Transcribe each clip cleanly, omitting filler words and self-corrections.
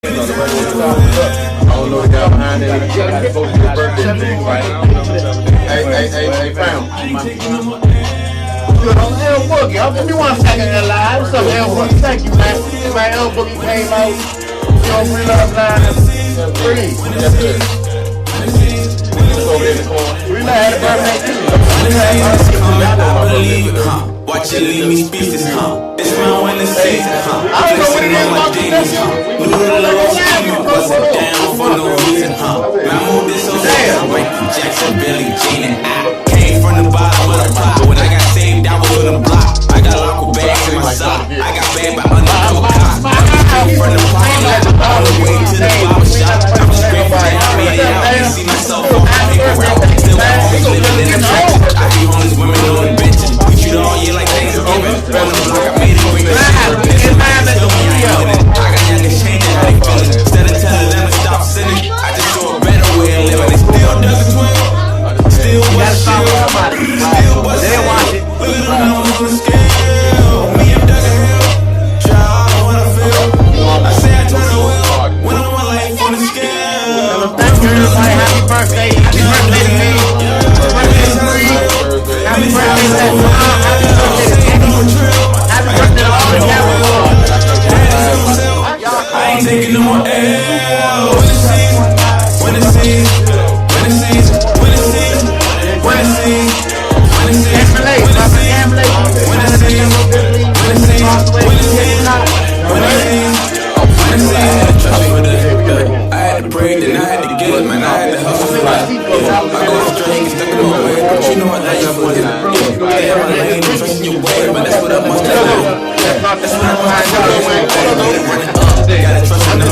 don't know the guy behind it. You got to go to your birthday thing, right? Hey, fam. Good on L Boogie. Give me 1 second, Eli. What's up, L Boogie? Thank you, man. My L Boogie came out. You know, free love line. Free. Yes, sir. Over there in the corner. We might have a birthday too. Watch it leave me speechless, It's my winter season, I don't know what it is about this. Wasn't down for no reason, I moved this so fast, Michael Jackson, Billie Jean, and I came from the bottom of the top. When I got saved, I was on the block. I got local bags in my sock. I got bad by undercover cops. I came from the bottom all the way to the barber shop. I'm just grateful that I made it out. You see myself on the paper route. Still always living in the trenches. I be homeless women on the benches. We treat all year like Thanksgiving. On the block, I made it bring the shit. This man tell me I ain't winning. I got youngest changing how they feeling. Instead of telling them to stop sinning, I just show a better way of living. They still doesn't twin. Still was shit. Still was shit. Look at them numbers on the scale. Me and Doug and Hill. Try all what I feel. I say I turn the wheel. When I'm my life on the scale. Thank you, everybody. Happy birthday. Happy birthday to me. Happy birthday to Mom. Happy birthday to Eddie. Happy birthday to all the Cowboys. I ain't taking no more L. When it's season, when it's season, when it's season, when it's season, when it's season, when it's season, when it's season, when it's season, when it's season, when it's season, when it's season, when it's season. Trust me with it. I had to pray, then I had to get it, man. I had to hustle for it. I go straight, stuck in my way, but you know I like you for it. Stay on my lane, trust in your way, but that's what I must have done. That's what I must have done. Gotta trust in them.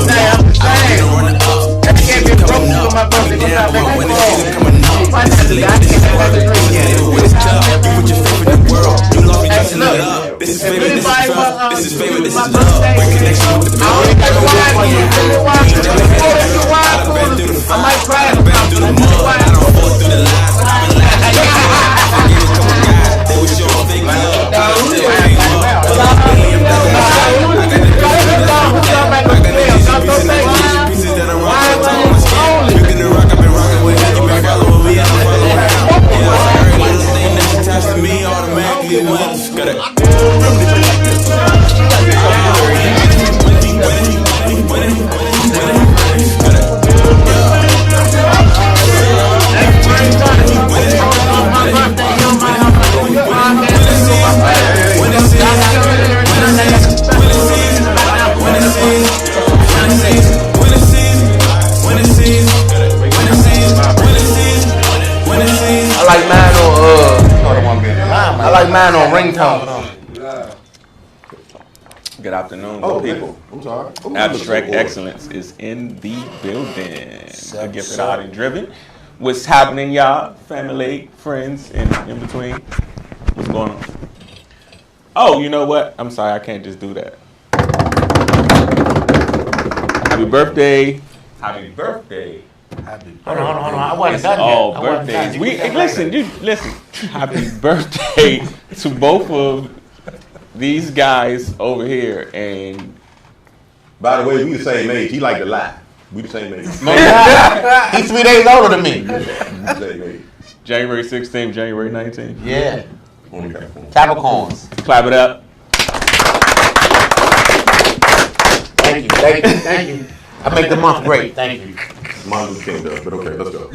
I don't run it up. Every season coming up. Coming down, when the season coming up. This is late, this is hard. When it's tough, you put your faith in the world. You lost me trusting it up. This is favorite, this is trust. This is favorite, this is love. Break connection with the power. I done been through the fire. I done been through the mud. I done fought through the lies. I've been laughing. I gave a couple guys. They were showing fake love. But I still came up. Pull up, Billy, I'm back alive. I got the pieces that I'm rocking. Top of my skin. Drinking the rock, I've been rocking with you. Been following me, I've been following her. Yeah, every little thing that she attached to me automatically wins. Got it. I like mine on ringtone. Good afternoon, people. I'm sorry. Abstrakt Xcilence is in the building. Gifted out and driven. What's happening, y'all? Family, friends, and in between. What's going on? Oh, you know what? I'm sorry, I can't just do that. Happy birthday. Happy birthday. Hold on. I wasn't done yet. Oh, birthdays. Listen. Happy birthday to both of these guys over here. And by the way, we the same age. He like to lie. We the same age. He's 3 days older than me. Same age. January 16th, January 19th. Yeah. Capricorns. Clap it up. Thank you. I make the month great. Thank you. Martin Luther King does, but okay, let's go.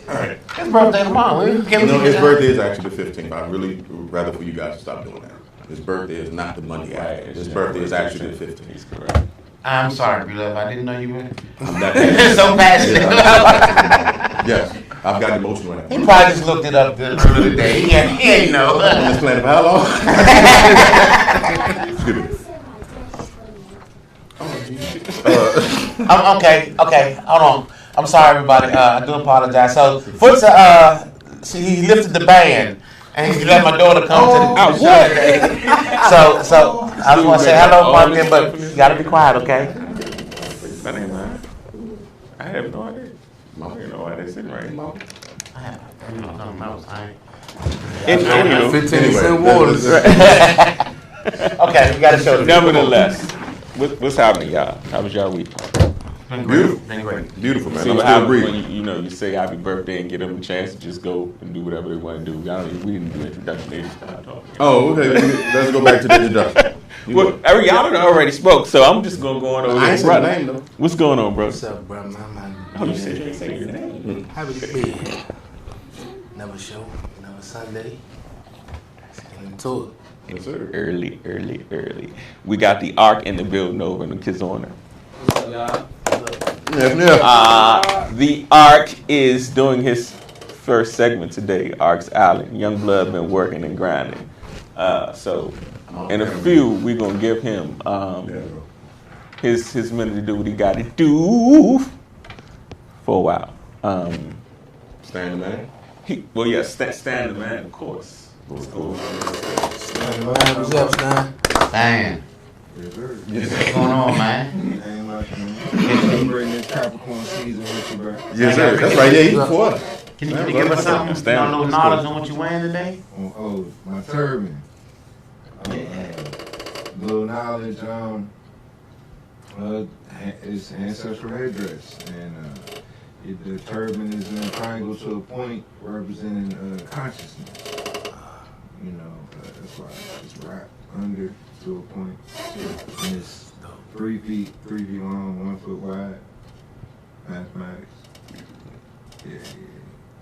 All right. His birthday tomorrow. His birthday is actually the 15th. I'd really rather for you guys to stop doing that. His birthday is not the Monday after. His birthday is actually the 15th. He's correct. I'm sorry, beloved. I didn't know you were I'm not so passionate. Yes, I've got emotional right now. He probably just looked it up the earlier today. He ain't know. On this planet for how long? Okay. Hold on. I'm sorry, everybody. I do apologize. So, Foots, he lifted the band, and he let my daughter come to the show today. So I just want to say hello, Martin, but you gotta be quiet, okay? That ain't mine. I have no idea. I don't know why they're sitting right here. Anyway, 15 cent waters. Okay, we gotta show them. Nevertheless, what's happening, y'all? How was y'all week? Beautiful. Been great. Beautiful, man. See I'm what still happens breathing. when you say happy birthday and give them a chance to just go and do whatever they want to do. We didn't do introduction. They just started talking. Oh, okay. Let's go back to the introduction. Well, y'all already spoke, so I'm just gonna go on over I there. ain't said your name though. What's going on, bro? What's up, bro? Man, Oh, you said you didn't say your name. happy to be here. Another show, another Sunday. Let's get into it. Yes, sir. Early. We got the ARC in the building over in the Kids Honor. What's up, y'all? Yeah. The ARC is doing his first segment today. ARC's Island. Young Blood been working and grinding. So in a few, we're gonna give him his minute to do what he got to do for a while. Stand man. Stand the man, of course. What's going on? What's up, Stan? Stan. What's going on, man? Ain't much, man. Celebrating this Capricorn season with you, bro. Yes, sir. That's right. Yeah, you before. Can you give us something? Stan. A little knowledge on what you wearing today? Oh, my turban. Little knowledge, it's ancestral headdress, and the turban is in a triangle to a point representing consciousness. You know, that's why it's wrapped under to a point, and it's 3 feet long, 1 foot wide. Mathematics. Yeah.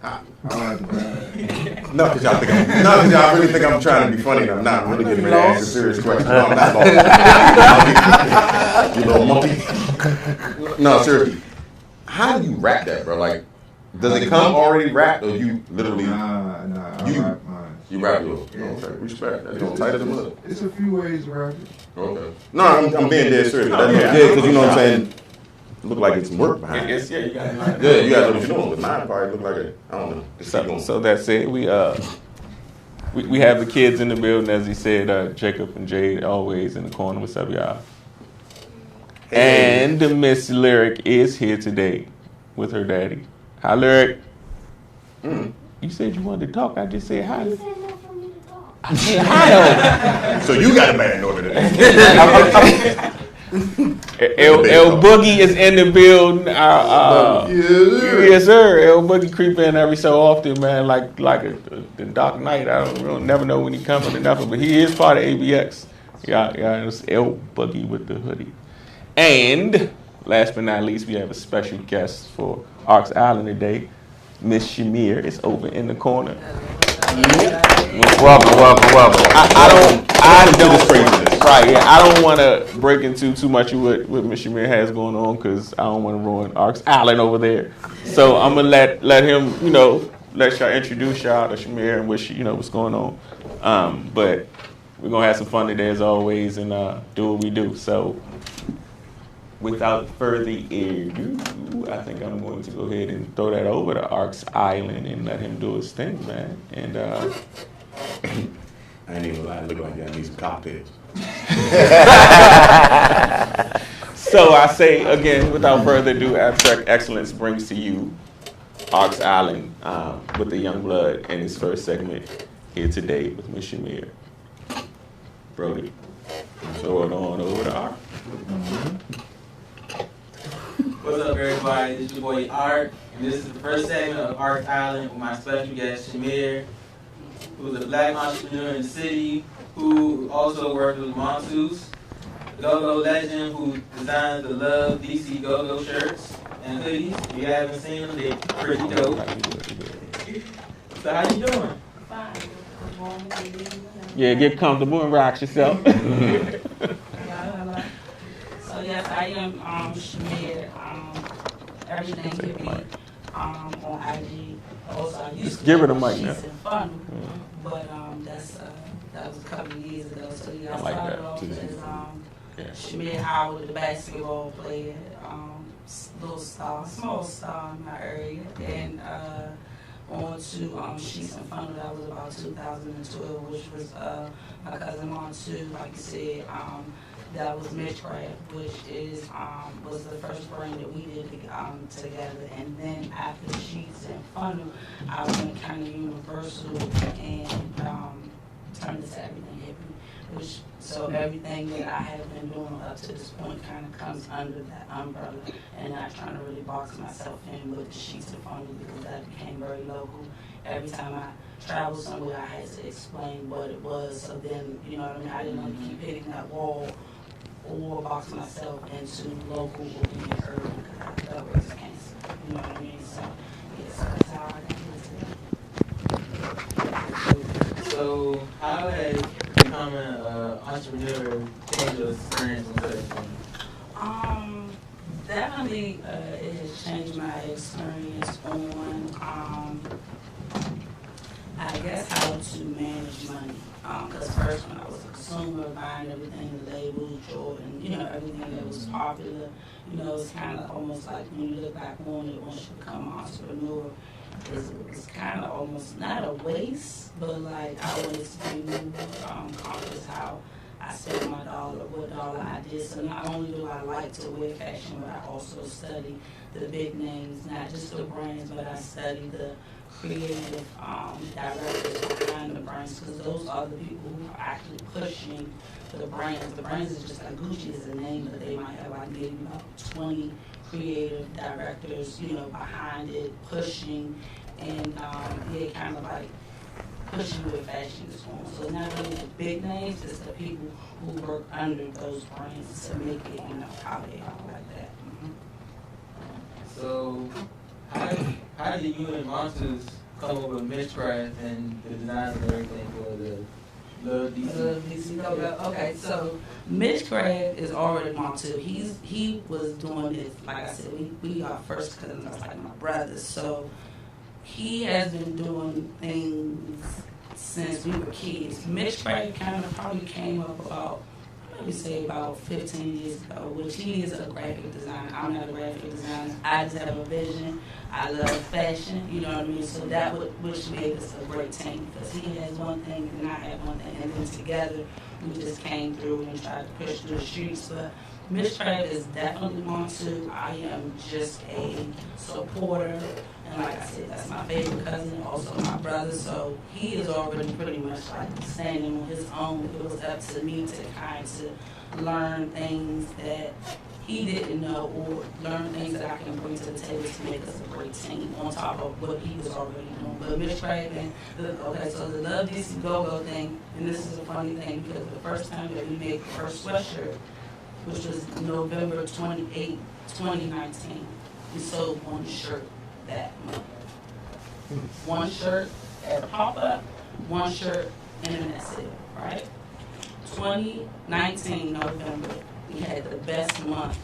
I don't have to brag. Not because y'all really think I'm trying to be funny. I'm not. I'm really getting ready to ask a serious question. No, I'm not lost. You little monkey. No, seriously. How do you wrap that, bro? Like, does it come already wrapped, or you literally? Nah, I You- wrap mine. You wrap yours. Okay, respect. That's gonna tighter than mud. It's a few ways to wrap it. Okay. No, I'm being dead serious. Because you know what I'm saying. Look like it's some work behind it. You got it. Yeah, you guys know what you're doing, but mine probably look like I don't know. Just keep going. So that's it. We have the kids in the building, as he said. Jacob and Jade always in the corner. What's up, y'all? And Miss Lyric is here today with her daddy. Hi, Lyric. You said you wanted to talk. I just said hi. I said hi. So you got a bad order today. El Boogie is in the building. Yes, sir. El Boogie creep in every so often, man, like the Dark Knight. We don't never know when he coming or nothing, but he is part of ABX. Yeah, it's El Boogie with the hoodie. And last but not least, we have a special guest for ARC's Island today. Miss Shamir is over in the corner. Welcome. I don't want to break into too much of what Miss Shamir has going on because I don't want to ruin ARC's Island over there. So I'm gonna let him, let y'all introduce y'all to Shamir and what's going on. But we're gonna have some fun today as always and do what we do. So without further ado, I think I'm going to go ahead and throw that over to ARC's Island and let him do his thing, man. And I ain't even lie. Look like I need some cocktails. so I say again, without further ado, Abstrakt Xcilence brings to you ARC's Island with the Young Blood in his first segment here today with Miss Shamir. Brody, throw it on over to ARC. What's up, everybody? This is your boy Art, and this is the first segment of ARC Island with my special guest Shamir, who's a black entrepreneur in the city who also works with Montus, the go-go legend who designs the Love DC go-go shirts and hoodies. If you haven't seen them, they're pretty dope. So how you doing? Yeah, get comfortable and relax yourself. So yes, I am Shamir. Everything can be on IG. Also, I used to Give her the mic now. Fun, but that was a couple of years ago. So yeah, I I like started that. off as Shamir Howard, the basketball player, little star, small star in my area, and on to Sheets and Funnel. That was about 2012, which was my cousin Montu, like you said. That was Mitchcraft, which was the first brand that we did together. And then after Sheets and Funnel, I went kind of universal and turned into Everything Hippie. So everything that I have been doing up to this point kind of comes under that umbrella, and not trying to really box myself in with the sheets in front of me, because that became very local. Every time I traveled somewhere, I had to explain what it was. So then, you know what I mean? I didn't want to keep hitting that wall or box myself into local or being urban, because I felt it was cancer. You know what I mean? So, yeah, so that's how I got into it. So how has becoming an entrepreneur changed your experience in production? Definitely, it has changed my experience on, I guess, how to manage money. Because first, when I was a consumer, buying everything, the labels, Jordan, you know, everything that was popular, you know, it's kind of almost like when you look back on it, once you become an entrepreneur, it's kind of almost not a waste, but like I wanted to be more conscious how I spent my dollar, what dollar I did. So not only do I like to wear fashion, but I also study the big names, not just the brands, but I study the creative directors behind the brands, because those are the people who are actually pushing the brands. The brands is just like Gucci is a name, but they might have like maybe about 20 creative directors, you know, behind it, pushing, and yeah, kind of like pushing where fashion is going. So not only the big names, it's the people who work under those brands to make it, you know, how they are like that. So how did you and Monsters come up with Mishcraft and the design and everything for the Love DC logo? Okay, so Mishcraft is already Montu. He was doing this, like I said, we are first cousins, that's like my brothers. So he has been doing things since we were kids. Mishcraft kind of probably came up about, maybe say about 15 years ago, which he is a graphic designer. I'm not a graphic designer. I just have a vision. I love fashion, you know what I mean? So that which made us a great team, because he has one thing and I have one thing, and then together we just came through and tried to push through the streets. But Mishcraft is definitely one too. I am just a supporter, and like I said, that's my favorite cousin, also my brother. So he is already pretty much like standing on his own. It was up to me to kind of learn things that he didn't know, or learn things that I can bring to the table to make us a great team on top of what he was already doing. But Mishcraft and okay, so the Love DC Go-Go thing, and this is a funny thing, because the first time that we made the first sweatshirt, which was November 28, 2019, we sold one shirt that month. One shirt at a pop-up, one shirt internet sale, right? 2019 November, we had the best month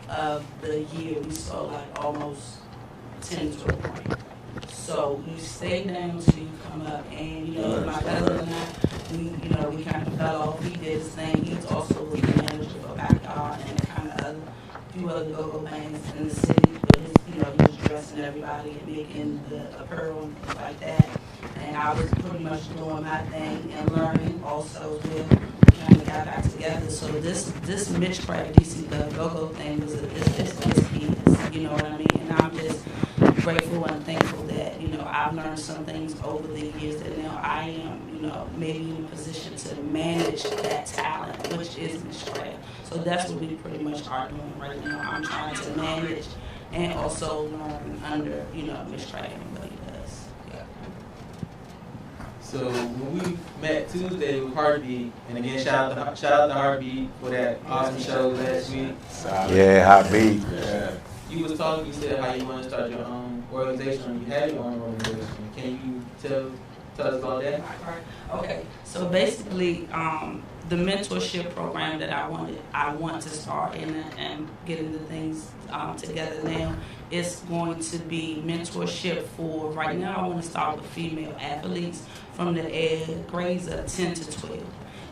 of the year. We sold like almost 10 to a point. So you stay down till you come up, and you know, my cousin and I, we kind of fell off. He did his thing. He also was the manager for Backyard and kind of few other go-go bands in the city. But he was dressing everybody and making the apparel and things like that. And I was pretty much doing my thing and learning also as well. We got back together. So this Mishcraft DC the go-go thing is his, you know what I mean? And I'm just grateful and thankful that, I've learned some things over the years that now I am, maybe in a position to manage that talent, which is Mishcraft. So that's what we pretty much are doing right now. I'm trying to manage and also learn under, Mishcraft and what he does. Yeah. So when we met Tuesday with Heartbeat, and again shout out to Heartbeat for that awesome show last week. Yeah, Heartbeat. Yeah. You was talking, you said how you want to start your own organization, you have your own organization. Can you tell us about that? Okay, so basically, the mentorship program that I want to start and get into things together now, it's going to be mentorship for, right now I want to start with female athletes from the grades of 10 to 12.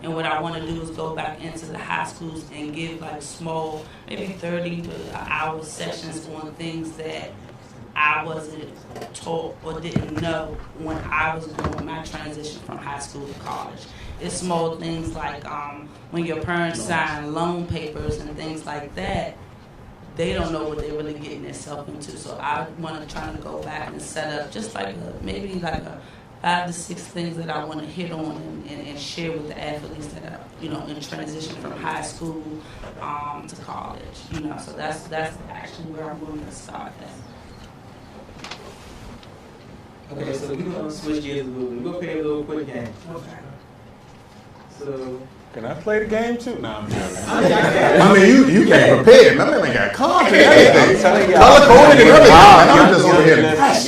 And what I want to do is go back into the high schools and give like small, maybe 30 to an hour sessions on things that I wasn't taught or didn't know when I was doing my transition from high school to college. It's small things like when your parents sign loan papers and things like that, they don't know what they're really getting themselves into. So I want to try to go back and set up just like maybe like a 5 to 6 things that I want to hit on and share with the athletes that are, in transition from high school to college. So that's actually where I'm going to start that. Okay, so we're going to switch gears a little bit. We're going to play a little quick game. Okay. So, Can I play the game too? No, I'm joking. I mean, you came prepared. My man got content and everything. telling y'all. Color coded and everything. I'm just over here.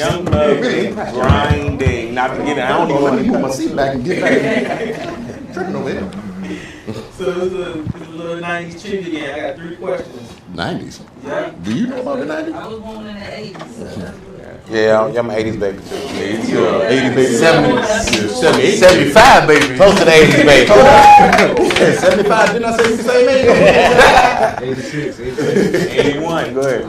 Young love, grinding. Not to get it. I don't even want to move my seat back and get back. Tripping over here. so it's a little 90s trivia game. I got 3 questions. 90s. Yeah. Do you know about the 90s? I was born in the 80s. Yeah, I'm an 80s baby too. 80 baby. 75 baby. Close to the 80s baby. 75, didn't I say the same age? 86, 81. Go ahead.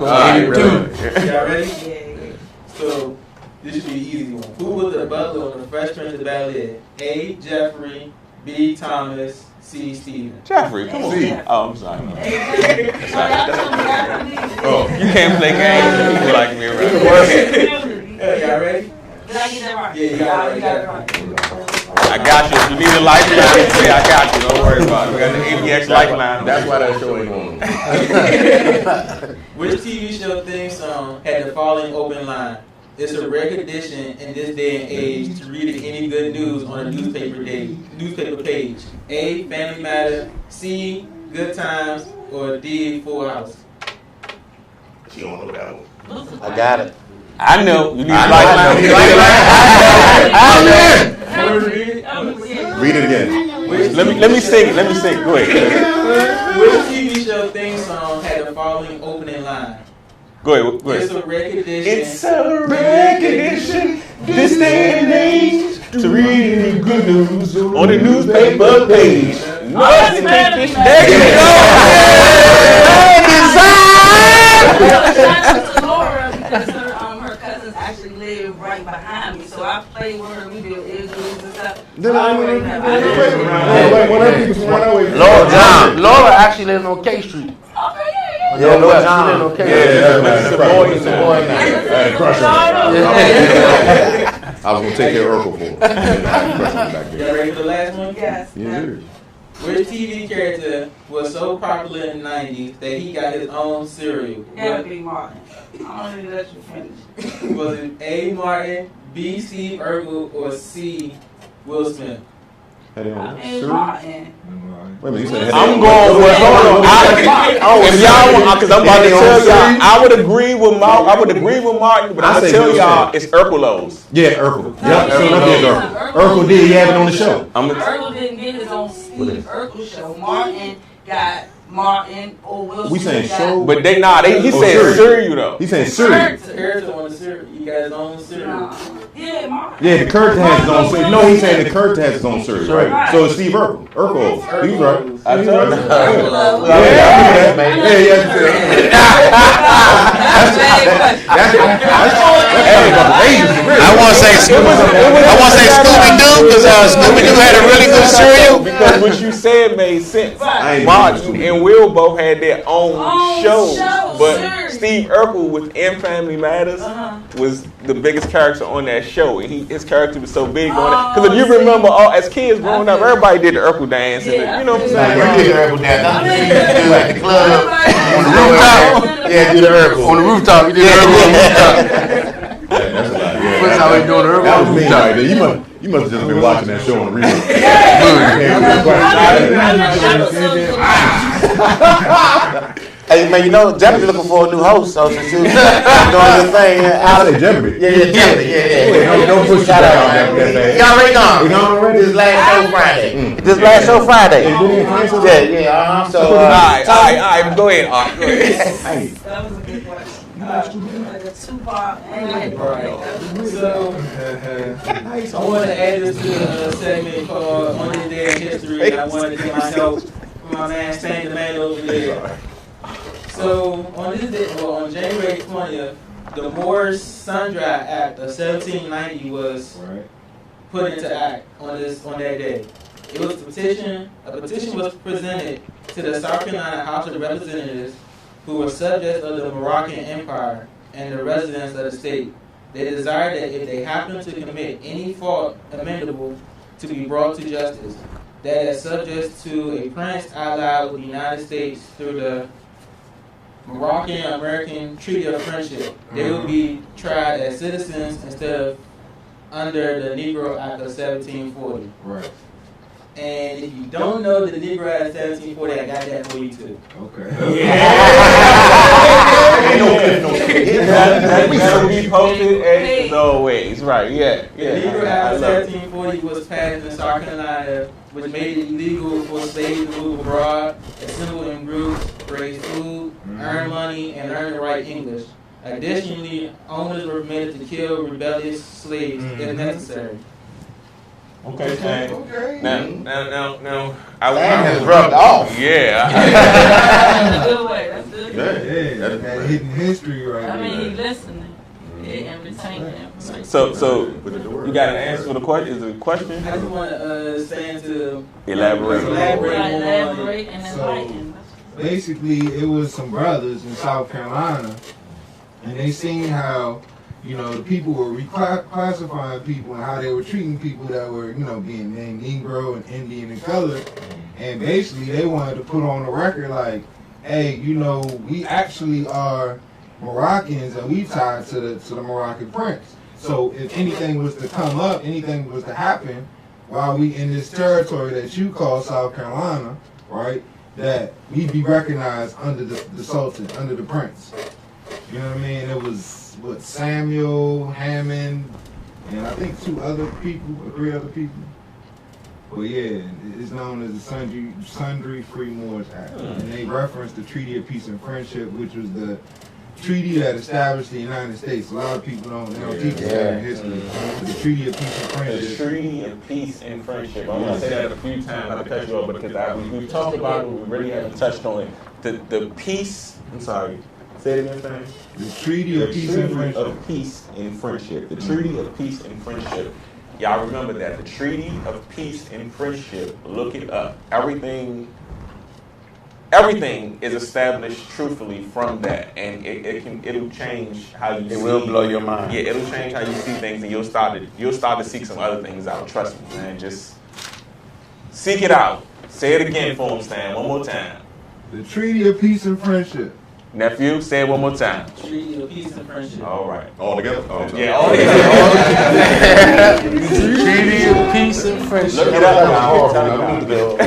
Y'all ready? Yeah. So this should be an easy one. Who was the butler on the Fresh Prince of Bel-Air? A. Jeffrey, B. Thomas, C. Stephen. Jeffrey, come on. Oh, I'm sorry. Oh, You can't play games with people like me, right? Y'all ready? Did I get that right? Yeah, you got it right. I got you. If you need a lifeline, say I got you. Don't worry about it. We got the ABX lifeline. That's why that show ain't on. Which TV show theme song had the following open line? It's a rare condition in this day and age to read any good news on a newspaper page. A. Family Matter. C. Good Times. Or D. Full House. She don't know that one. I got it. I know. You need a I know. Read it again. Let me sing. Let me sing. Go ahead. Which TV show theme song had the following opening line? Go ahead. Go It's ahead. a rare condition. It's a rare condition this day and age to read any good news on the newspaper page. Nothing can fish. There you go. Shout out to Laura because her cousins actually live right behind me, so I played with her. We do issues and stuff. Laura actually lives on K Street. Yeah, Laura John lives on K Street. I was going to take care of Urkel for him. Y'all ready for the last one? Yes. Which TV character was so popular in the 90s that he got his own cereal? Gotta be Martin. I don't need to let you finish. Was it A. Martin, B. Steve Urkel, or C. Will Smith? Hey, Martin. Wait a minute, you said I'm going with. If y'all want, because I'm about to tell y'all, I would agree with Martin, but I'm gonna tell y'all it's Urkelos. Yeah, Urkel. Yep, so enough is Urkel. Urkel did, he had it on the show. Urkel didn't get his own Steve Urkel show. Martin got Martin or Will Smith. We saying show, But he said cereal though. he saying cereal. Character on the cereal. He got his own cereal. Yeah, Martin. Yeah, the character has his own cereal. No, he's saying the character has his own cereal, right? So it's Steve Urkel. Urkel. He's right. I told you. I want to say Scooby Doo because Scooby Doo had a really good cereal. Because what you said made sense. Martin and Will both had their own shows, but Steve Urkel within Family Matters was the biggest character on that show, and his character was so big on it. Because if you remember, as kids growing up, everybody did the Urkel dance, and you know what I'm saying? We did the Urkel dance. At the club, on the rooftop. Yeah, do the Urkel. On the rooftop, you did the Urkel on the rooftop. That's a lot. That's how we doing the Urkel. That was me right there. You must have just been watching that show on the replay. Hey man, Jeopardy looking for a new host, so since you doing this thing, I say Jeopardy. Yeah, Jeopardy, yeah. Don't push that out. Y'all already gone. This last show Friday. This last show Friday. Yeah. So, All right. Go ahead, Art. Go ahead. That was a good question. Like a two-part. So, I wanted to add this to a segment called On This Day in History, and I wanted to get my help from my man Stan the Man over there. So, on this day, on January 20th, the Moorish Sundry Act of 1790 was put into act on that day. It was a petition was presented to the South Carolina House of Representatives, who were subjects of the Moroccan Empire and the residents of the state, They desire that if they happen to commit any fault amendable to be brought to justice, that is subject to a prince allied with the United States through the Moroccan-American Treaty of Friendship, they will be tried as citizens instead of under the Negro Act of 1740. Right. And if you don't know the Negro Act of 1740, I got that for you too. Okay. That'll be posted as always. Right, yeah. The Negro Act of 1740 was passed in South Carolina, which made it illegal for slaves to move abroad, assemble in groups, raise food, earn money, and learn to write English. Additionally, owners were permitted to kill rebellious slaves if necessary. Okay, Shane. Okay. Now. Sam has rubbed off. Yeah. That's a good way. That's good. Yeah, that hidden history right I mean, there. he listening and retaining the information. So you got an answer for the question? Is it a question? I just want to say to Elaborate Elaborate and So- enlighten. Basically, it was some brothers in South Carolina, and they seen how, the people were reclassifying people and how they were treating people that were, being named Negro and Indian and colored. And basically, they wanted to put on the record like, hey, we actually are Moroccans and we tied to the Moroccan prince. So if anything was to come up, anything was to happen while we in this territory that you call South Carolina, right, that we'd be recognized under the Sultan, under the prince. You know what I mean? It was, Samuel, Hammond, and I think 2 other people, or 3 other people. But yeah, it's known as the Sundry Free Moors Act. And they referenced the Treaty of Peace and Friendship, which was the treaty that established the United States. A lot of people don't teach that in history. The Treaty of Peace and The Friendship. Treaty of Peace and Friendship. I'm gonna say that a few times. I'll cut you off because we've talked about it. We really haven't touched on it. The peace. I'm sorry. Say it again, Sam. The Treaty of Peace and Friendship. Of Peace and Friendship. The Treaty of Peace and Friendship. Y'all remember that. The Treaty of Peace and Friendship. Look it up. Everything is established truthfully from that, and it'll change how you see. It will blow your mind. Yeah, it'll change how you see things, and you'll start to seek some other things out. Trust me, man. Just seek it out. Say it again for him, Stan. One more time. The Treaty of Peace and Friendship. Nephew, say it one more time. Treaty of Peace and Friendship. All right. All together? Yeah, all together. Treaty of Peace and Friendship. Look it up, y'all.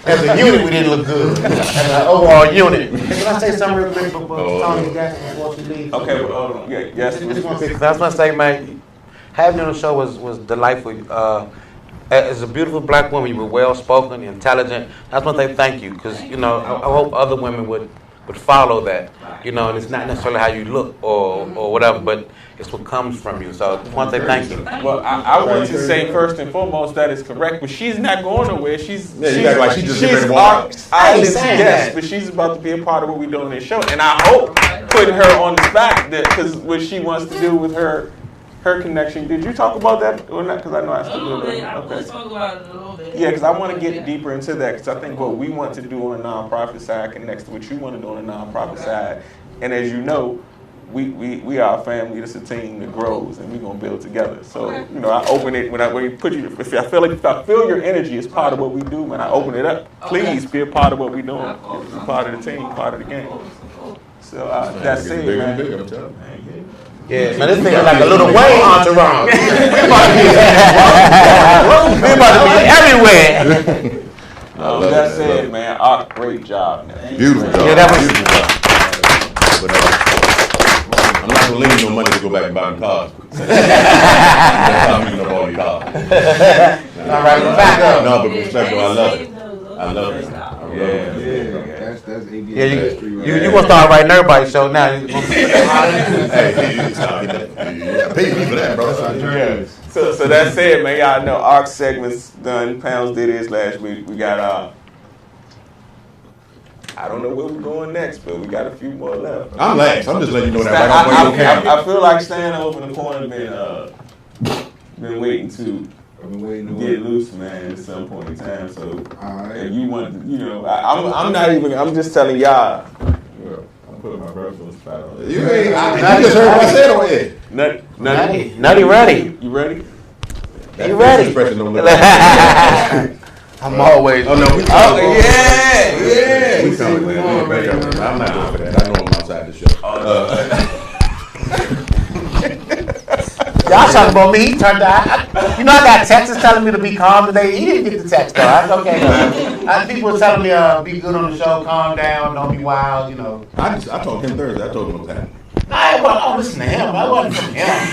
As a unit, we didn't look good. As an overall unit. Can I say something real quick before Tony before she leaves? Okay, well, hold on. Yeah, yes. I just want to say, man, having you on the show was delightful. As a beautiful black woman, you were well spoken, intelligent. I just want to say thank you, because I hope other women would follow that. And it's not necessarily how you look or whatever, but it's what comes from you. So I just want to say thank you. Well, I want to say first and foremost that is correct, but she's not going nowhere. She's our guest, but she's about to be a part of what we do on this show, and I hope putting her on the spot because what she wants to do with her connection. Did you talk about that or not? Because I know I still do that. I will talk about it a little bit. Yeah, because I want to get deeper into that because I think what we want to do on the nonprofit side connects to what you want to do on the nonprofit side. And as you know, we are a family. It's a team that grows, and we're gonna build together. So I open it when we put you. If I feel your energy is part of what we do, when I open it up, please be a part of what we're doing. Be part of the team, part of the game. So that's it, man. Yeah, man, this thing is like a little Wayne entourage. We about to be everywhere. That's it, man. Great job, man. Beautiful job. Yeah, that was beautiful job. But I'm not gonna leave you no money to go back and buy me cars. I'm using up all your cars. all right. We're back up. No, but respect though, I love it. I love it. Yeah, that's ABX Yeah, history. you gonna start writing everybody's show now. Hey, pay me for that, bro. Yeah. So that's it, man. Y'all know ARC segment's done. Pounds did his last week. We got I don't know where we're going next, but we got a few more left. I'm last. I'm just letting you know that right on camera. I feel like standing over in the corner been waiting to get loose, man, at some point in time. So if you want, I'm not even. I'm just telling y'all. I'm putting my breath on the spot. You just heard what I said on here. Nutty ready. You ready? You ready? Expression don't look like I'm always. Oh no, we Yeah. We coming, man. I'm not going for that. I know I'm outside the show. Y'all talking about me? He turned out. You know, I got texts telling me to be calm today. He didn't get the text though. I was okay. People were telling me be good on the show, calm down, don't be wild. You know. I told him Thursday. I told him what's happening. I don't listen to him. I wasn't from him.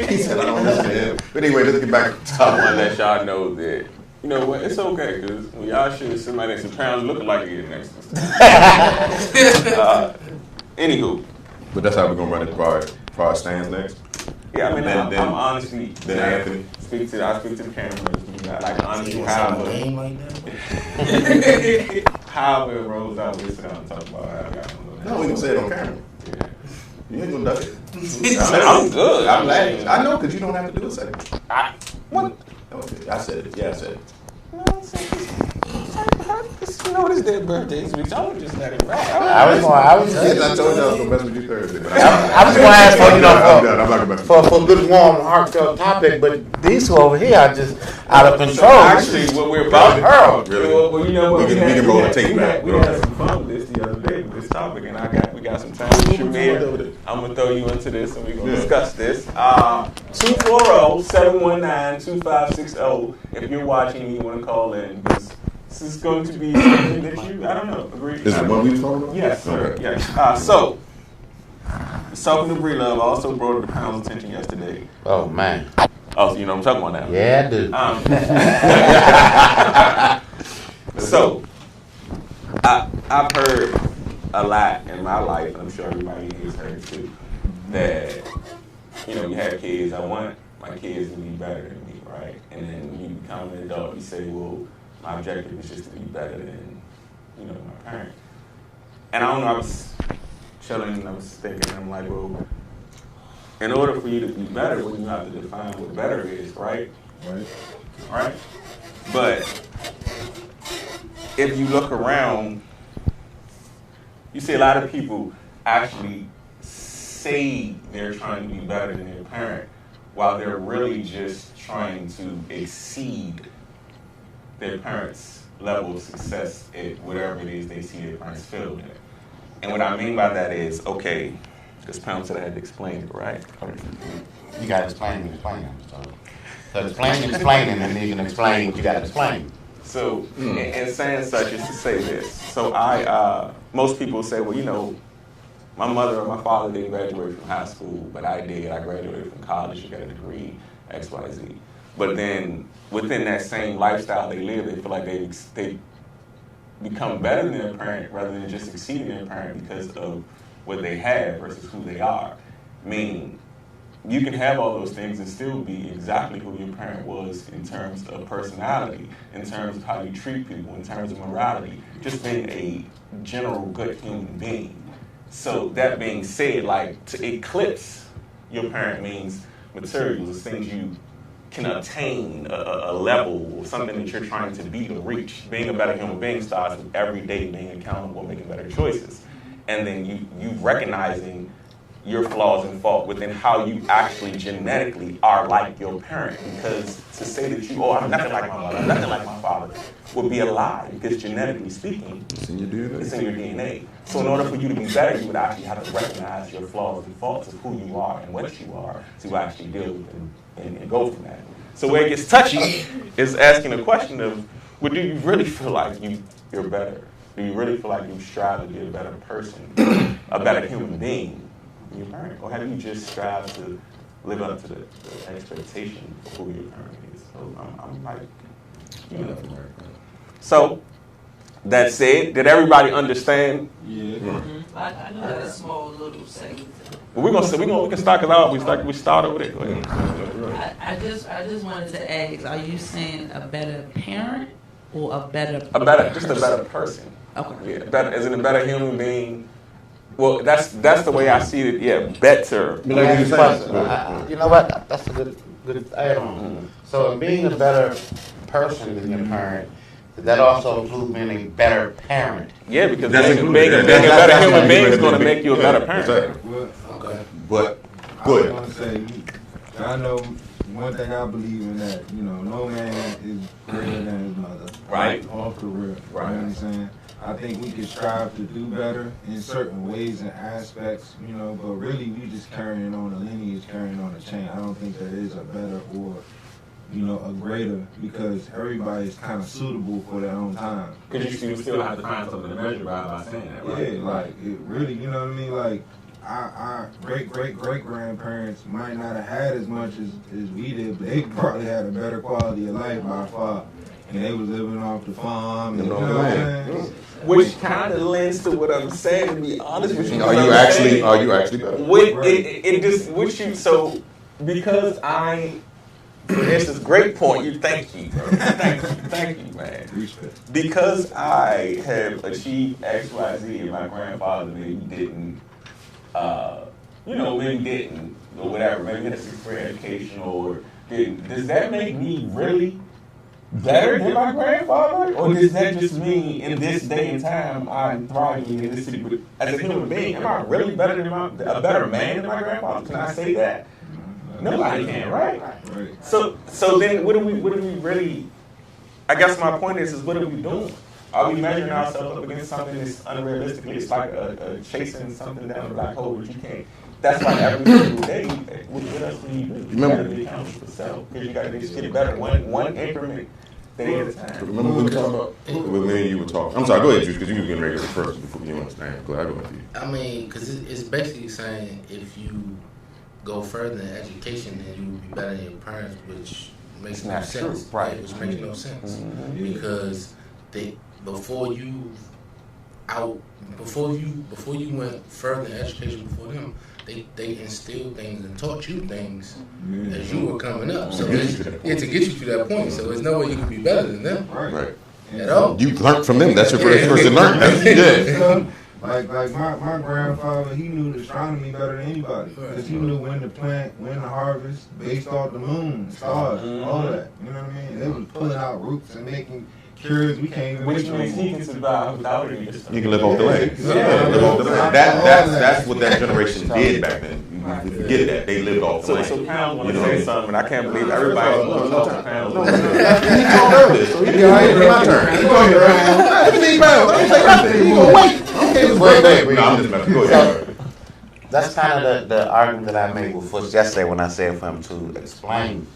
He said I don't listen to him. But anyway, let's get back to the I want to topic. let y'all know that, you know what, it's okay, because when y'all shoot somebody that's apparently looking like it is next to us. Anywho. But that's how we're gonna run it for our stands next. Yeah, I mean, Then I'm honestly, then Anthony. I speak to the camera. Like, honestly, how it rolls out, we sit down and talk about how I got No, we gonna say it on camera. Yeah. You ain't gonna do it. I'm good. I'm glad. I know, because you don't have to do a second. What? Okay, I said it. Yeah, I said it. You know what is their birthdays? We don't just let it ride. I was I told you I was gonna mess with you Thursday. But I was going to ask for, I'm done. I'm not gonna mess with you. for a good, warm, heartfelt topic, but these two over here are just out of control. Actually, what we're about to Really? well, you know what? We can roll the tape back. We had some fun with this the other day with this topic, and we got some time. Jermaine, I'm gonna throw you into this, and we're gonna discuss this. 240-719-2560. If you're watching, you want to call in. This is going to be something that I don't know, agree? Is it what we was talking about? Yes, sir. Okay. Yes. So, talking to Bree Love, I also brought it to panel's attention yesterday. Oh, man. Oh, so you know what I'm talking about now? Yeah, I do. So, I've heard a lot in my life, and I'm sure everybody has heard too, that, you know, you have kids, I want my kids to be better than me, right? And then when you become an adult, you say, well, my objective is just to be better than, you know, my parent. And I don't know, I was chilling and I was thinking, I'm like, well, in order for you to be better, well, you have to define what better is, right? Right? But if you look around, you see a lot of people actually say they're trying to be better than their parent while they're really just trying to exceed their parents' level of success at whatever it is they see their parents failed at. And what I mean by that is, okay, because Pound said I had to explain it, right? You got to explain it. So explaining, and then you can explain what you got to explain. So, in saying such is to say this. So most people say, well, you know, my mother or my father didn't graduate from high school, but I did. I graduated from college, I got a degree, X, Y, Z. But then within that same lifestyle they live, they feel like they become better than their parent rather than just exceeding their parent because of what they have versus who they are. Meaning, you can have all those things and still be exactly who your parent was in terms of personality, in terms of how you treat people, in terms of morality, just being a general good human being. So that being said, like, to eclipse your parent means materials, things you can attain, a level or something that you're trying to be to reach. Being a better human being starts with every day being accountable, making better choices. And then you recognizing your flaws and fault within how you actually genetically are like your parent. Because to say that I'm nothing like my mother, I'm nothing like my father, would be a lie. Because genetically speaking, It's in your DNA. it's in your DNA. So in order for you to be better, you would actually have to recognize your flaws and faults of who you are and what you are to actually deal with them and go from that. So where it gets touchy is asking the question of, well, do you really feel like you're better? Do you really feel like you strive to be a better person, a better human being than your parent? Or have you just strived to live up to the expectation of who your parent is? So I'm like, you know. So, that said, did everybody understand? Yeah. I know that small little segment. We can start it out. We start over there. Go ahead. I just wanted to ask: are you saying a better parent or a better Just a better person. Okay. Yeah, better, as in a better human being. Well, that's the way I see it. Yeah, better. You know what? That's a good add-on. So being a better person than your parent, does that also include being a better parent? Yeah, because That's being a included. better human being is going to make you a better parent. Exactly. Okay. But Go I ahead. want to say, I know one thing I believe in that, no man is greater than his mother. Right. Off the rip. Right. You know what I'm saying? I think we can strive to do better in certain ways and aspects, but really we just carrying on a lineage, carrying on a chain. I don't think there is a better or, a greater, because everybody is kind of suitable for their own time. Because you still have to find something to measure by saying that, right? Yeah, like, it really, you know what I mean? Like, our great-great-great-grandparents might not have had as much as we did, but they probably had a better quality of life by far. And they was living off the farm. And, you know what I'm saying? Which kind of lends to what I'm saying, to be honest with you. Are you actually better? So, because this is a great point. Thank you, bro. Thank you, man. Respect. Because I have achieved X, Y, Z, and my grandfather maybe didn't, or whatever, maybe had a sixth grade education or didn't. Does that make me really better than my grandfather? Or does that just mean in this day and time I'm thriving in this city? But as a human being, am I really better than a better man than my grandfather? Can I say that? Nobody can, right? So then what do we really, I guess my point is what are we doing? Are we measuring ourselves up against something that's unrealistically? It's like chasing something down the black hole that you can't. That's why every single day, what else do you do? You gotta be accountable for self, because you gotta just get better one increment day at a time. Remember we were talking about, with me and you were talking. I'm sorry, go ahead, Juice, because you were getting ready to go first before you understand. Go ahead, I go with you. I mean, because it's basically saying if you go further in education, then you will be better than your parents, which makes no sense. True, right? Which makes no sense because before you went further in education before them, they instilled things and taught you things as you were coming up. So to get you to that point. So there's no way you can be better than them. Right. At all. You learned from them. That's your first person to learn. Yeah. Like my grandfather, he knew astronomy better than anybody because he knew when to plant, when to harvest, based off the moon, stars, all that. You know what I mean? They was pulling out roots and making cures we can't even Which make. means he can survive without any. You can live off the land. Live off the land. That's what that generation did back then. You forget that. They lived off the land. So Pound want to say something, and I can't believe everybody wants to talk to Pound. He talked earlier, so he didn't my turn. He talked around. Everything Pound. Don't say nothing. He gonna wait. No, I'm just messing. Go ahead. That's kind of the argument that I made with Foots yesterday when I said for him to explain,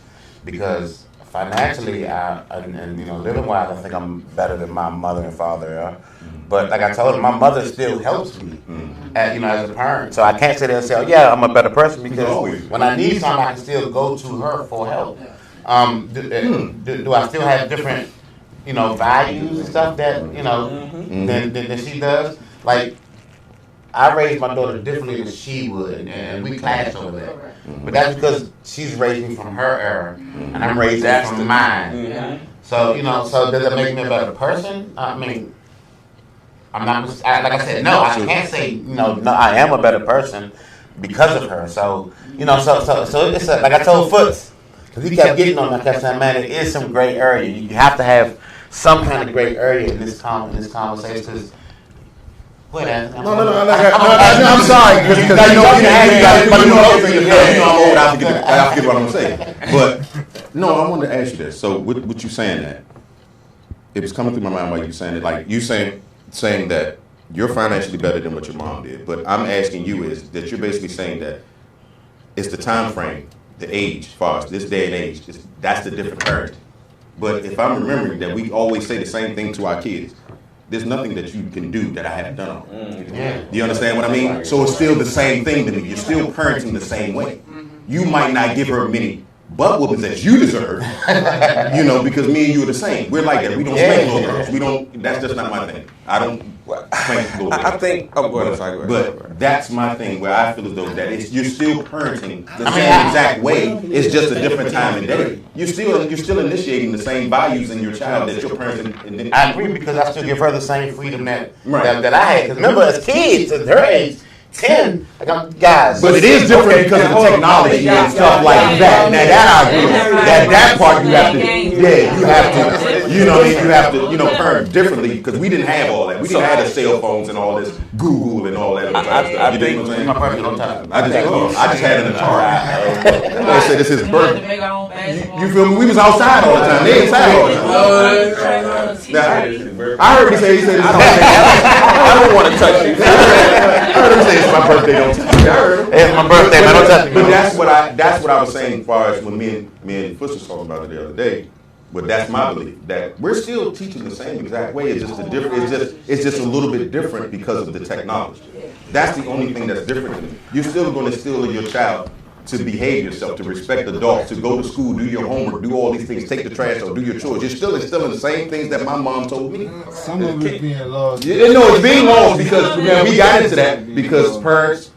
because financially, living wise, I think I'm better than my mother and father. But like I told him, my mother still helps me, as a parent. So I can't sit there and say, "Oh yeah, I'm a better person," because when I need something, I can still go to her for help. Do I still have different, values and stuff that than she does? Like, I raised my daughter differently than she would, and we clashed over that. But that's because she's raised me from her era, and I'm raised from mine. So, so does it make me a better person? I mean, I'm not, like I said, no, I can't say, no, I am a better person because of her. So, so it's like I told Foots, because he kept getting on me, I kept saying, man, it is some gray area. You have to have some kind of gray area in this conversation, because No, I'm sorry, because I'm old, I forget what I'm going to say. But, no, I wanted to ask you this. So, what you saying that, it was coming through my mind while you were saying it, like you saying that you're financially better than what your mom did. But I'm asking you is that you're basically saying that it's the time frame, the age, as far as this day and age, that's the different parenting. But if I'm remembering that we always say the same thing to our kids, there's nothing that you can do that I haven't done. Do you understand what I mean? So it's still the same thing to me. You're still parenting the same way. You might not give her many butt whoopings that you deserve, because me and you are the same. We're like that. We don't spank little girls. We don't. That's just not my thing. I don't spank little girls. I think. Oh, go ahead. But that's my thing, where I feel as though that you're still parenting the same exact way. It's just a different time and day. You're still initiating the same values in your child that you're parenting. I agree, because I still give her the same freedom that I had. Because remember, as kids, at her age, 10, guys. But it is different because of the technology and stuff like that. Now that I agree. That part you have to. Yeah, You know, you have to, parent differently because we didn't have all that. We didn't have the cell phones and all this Google and all that other type of stuff. You know what I'm saying? My birthday don't touch me. I just had it in the car. I said this is his birthday. You feel me? We was outside all the time. They inside all the time. I heard he said I don't want to touch you. I heard him say it's my birthday, don't touch me. It's my birthday, man, don't touch me. But that's what I was saying as far as when me and Fuss was talking about it the other day. But that's my belief that we're still teaching the same exact way. It's just a different. It's just a little bit different because of the technology. That's the only thing that's different. You're still going to instill in your child to behave yourself, to respect adults, to go to school, do your homework, do all these things, take the trash out, do your chores. You're still instilling the same things that my mom told me. Some of it's being lost. Yeah, no, it's being lost because we got into that because the parents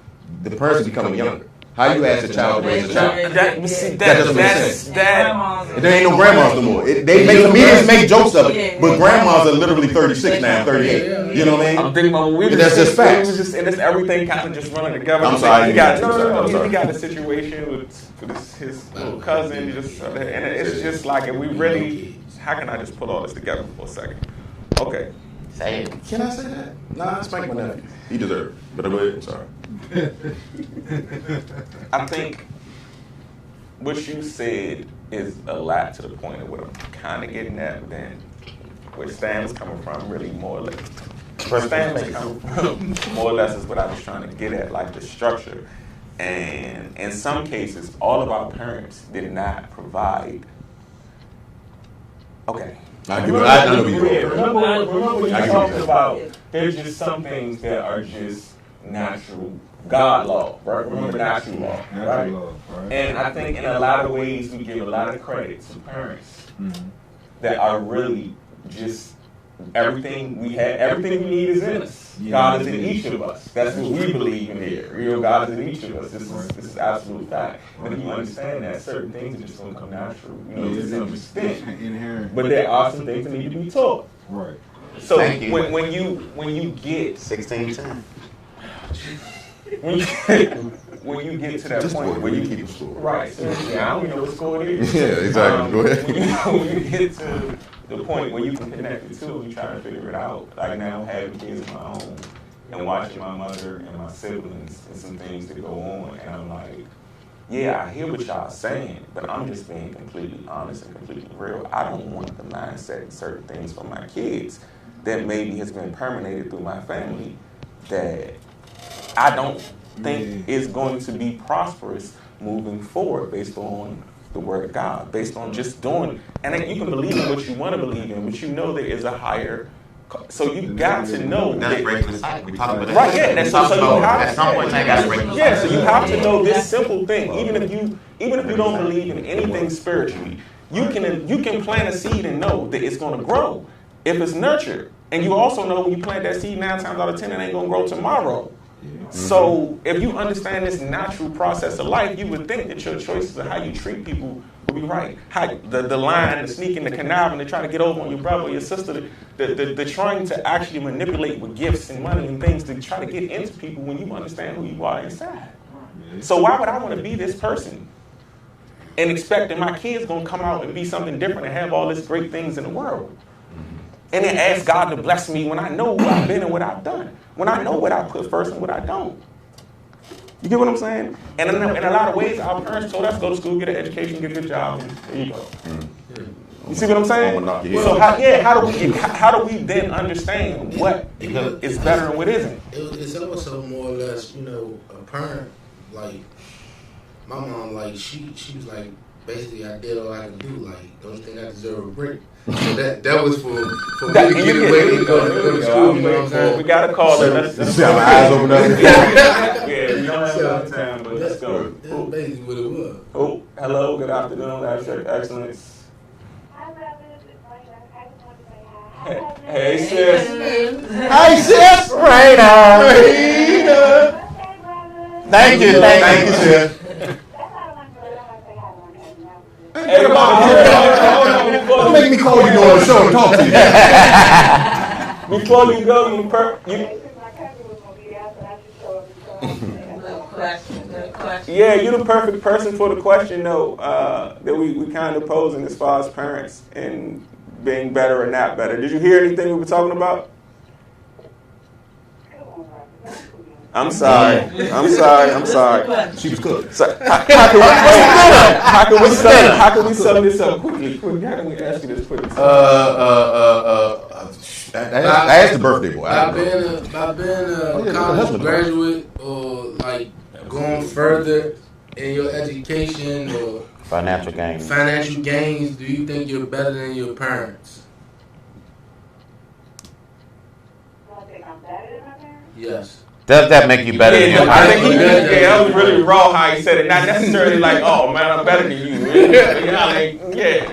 are becoming younger. How you ask a child to raise a child? That doesn't make sense. There ain't no grandmas no more. Comedians make jokes of it, but grandmas are literally 36 now, 38. You know what I mean? I'm thinking about that's just facts. And it's everything kind of just running together. I'm sorry. He got a situation with his little cousin, and it's just like, if we really, how can I just put all this together for a second? Okay. Say it. Can I say that? Nah, spank my nephew. He deserves it. But go ahead. I'm sorry. I think what you said is a lot to the point of what I'm kind of getting at, but then where Stan was coming from, really more or less. Where Stan was coming from, more or less is what I was trying to get at, like the structure. And in some cases, all of our parents did not provide. Okay. I know what you're saying. Remember when you talked about there's just some things that are just natural God law, right? Remember natural law, right? And I think in a lot of ways we give a lot of credit to parents that are really just everything we need is in us. God is in each of us. That's what we believe in here. God is in each of us. This is absolute fact. But if you understand that, certain things are just going to come natural. To some extent. But there are some things that need to be taught. Right. So when you get 16:10. when you get to that point where you keep score, right? So, I don't even know what score it is. Yeah, exactly. Go ahead. When you get to the point where you can connect the two, you try to figure it out. Like now, having kids of my own and watching my mother and my siblings and some things that go on, and I'm like, yeah, I hear what y'all saying, but I'm just being completely honest and completely real. I don't want the mindset and certain things for my kids that maybe has been permeated through my family that I don't think is going to be prosperous moving forward based on the word of God, based on just doing. And you can believe in what you want to believe in, but you know there is a higher. So you got to know that's breaking the cycle. We talked about that. Right, yeah. And so you have at some point, I got to break the cycle. Yeah, so you have to know this simple thing. Even if you don't believe in anything spiritually, you can plant a seed and know that it's going to grow if it's nurtured. And you also know when you plant that seed 9 times out of 10, it ain't going to grow tomorrow. So if you understand this natural process of life, you would think that your choices of how you treat people will be right. How the lying, the sneaking, the conniving, to try to get over on your brother or your sister, the trying to actually manipulate with gifts and money and things to try to get into people when you understand who you are inside. So why would I want to be this person and expect that my kid's going to come out and be something different and have all these great things in the world? And then ask God to bless me when I know who I've been and what I've done. When I know what I put first and what I don't. You get what I'm saying? And in a lot of ways, our parents told us, go to school, get an education, get a good job, and there you go. You see what I'm saying? So how do we then understand what is better and what isn't? It's also more or less, a parent, like, my mom, like, she was like, basically, I did all I could do. Like, don't you think I deserve a break? So that was for me to get away and go to school. You know what I'm saying? We gotta call it. Let's have my eyes open up. Yeah, we don't have a lot of time, but let's go. That's basically what it was. Oh, hello, good afternoon, Abstrakt Xcilence. Hey, sis. Hey, sis. Raina. Thank you, sis. Hey, come on. Don't make me call you on the show and talk to you. Before you go, yeah, you're the perfect person for the question, though, that we kind of posing as far as parents and being better or not better. Did you hear anything we were talking about? I'm sorry. She was cooked. So, how can we sum this up quickly? How can we ask you this quickly? Ask the birthday boy. By being a college graduate or like going further in your education or Financial gains. Do you think you're better than your parents? Yes. Does that make you better than your I think parents? that was really raw how he said it. Not necessarily like, oh man, I'm better than you. Not like that.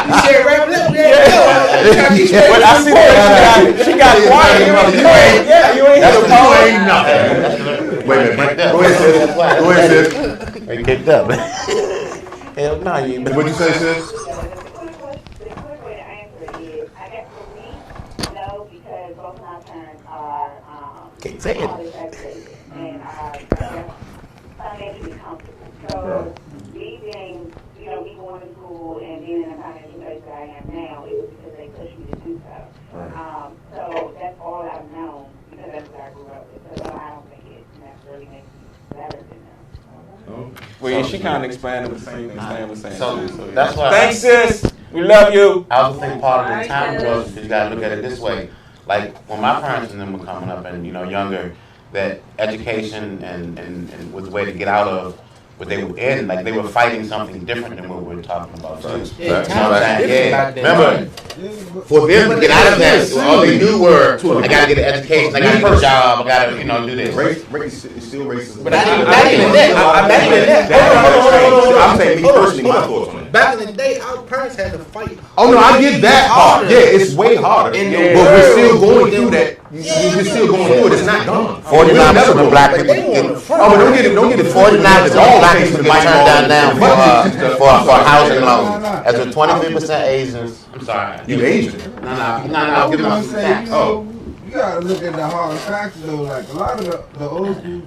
You said rap up, But I see that she got quiet. You ain't nothing. Wait a minute. Go ahead, sis. They kicked up. Hell no, you ain't. What'd you say, sis? Can't say it. And financially comfortable. So me being, me going to school and being in the financial place that I am now, it was because they pushed me to do so. So that's all I've known because that's what I grew up with. So I don't think it necessarily makes me better than them. Well, yeah, she kind of expanded the same thing Stan was saying. So too, that's why. Thanks, sis. We love you. I also think part of the time growth, because you gotta look at it this way. Like when my parents and them were coming up and younger, that education and was a way to get out of what they were in. Like they were fighting something different than what we were talking about too. Yeah, Remember, for them to get out of that, all they knew were, I gotta get an education, I gotta get a job, I gotta do this. Race is still racist. But not even that. I'm saying me personally, my thoughts on it. Back in the day, our parents had to fight. Oh no, I get that part. Yeah, it's way harder. But we're still going through that. We're still going through it. It's not done. 49% of black people get but don't get it. 49% of black people get turned down for housing loans. As with 23% Asians. I'm sorry. You Asian? No. I Give was them gonna some say, facts. you gotta look at the hard facts though. Like a lot of the old school,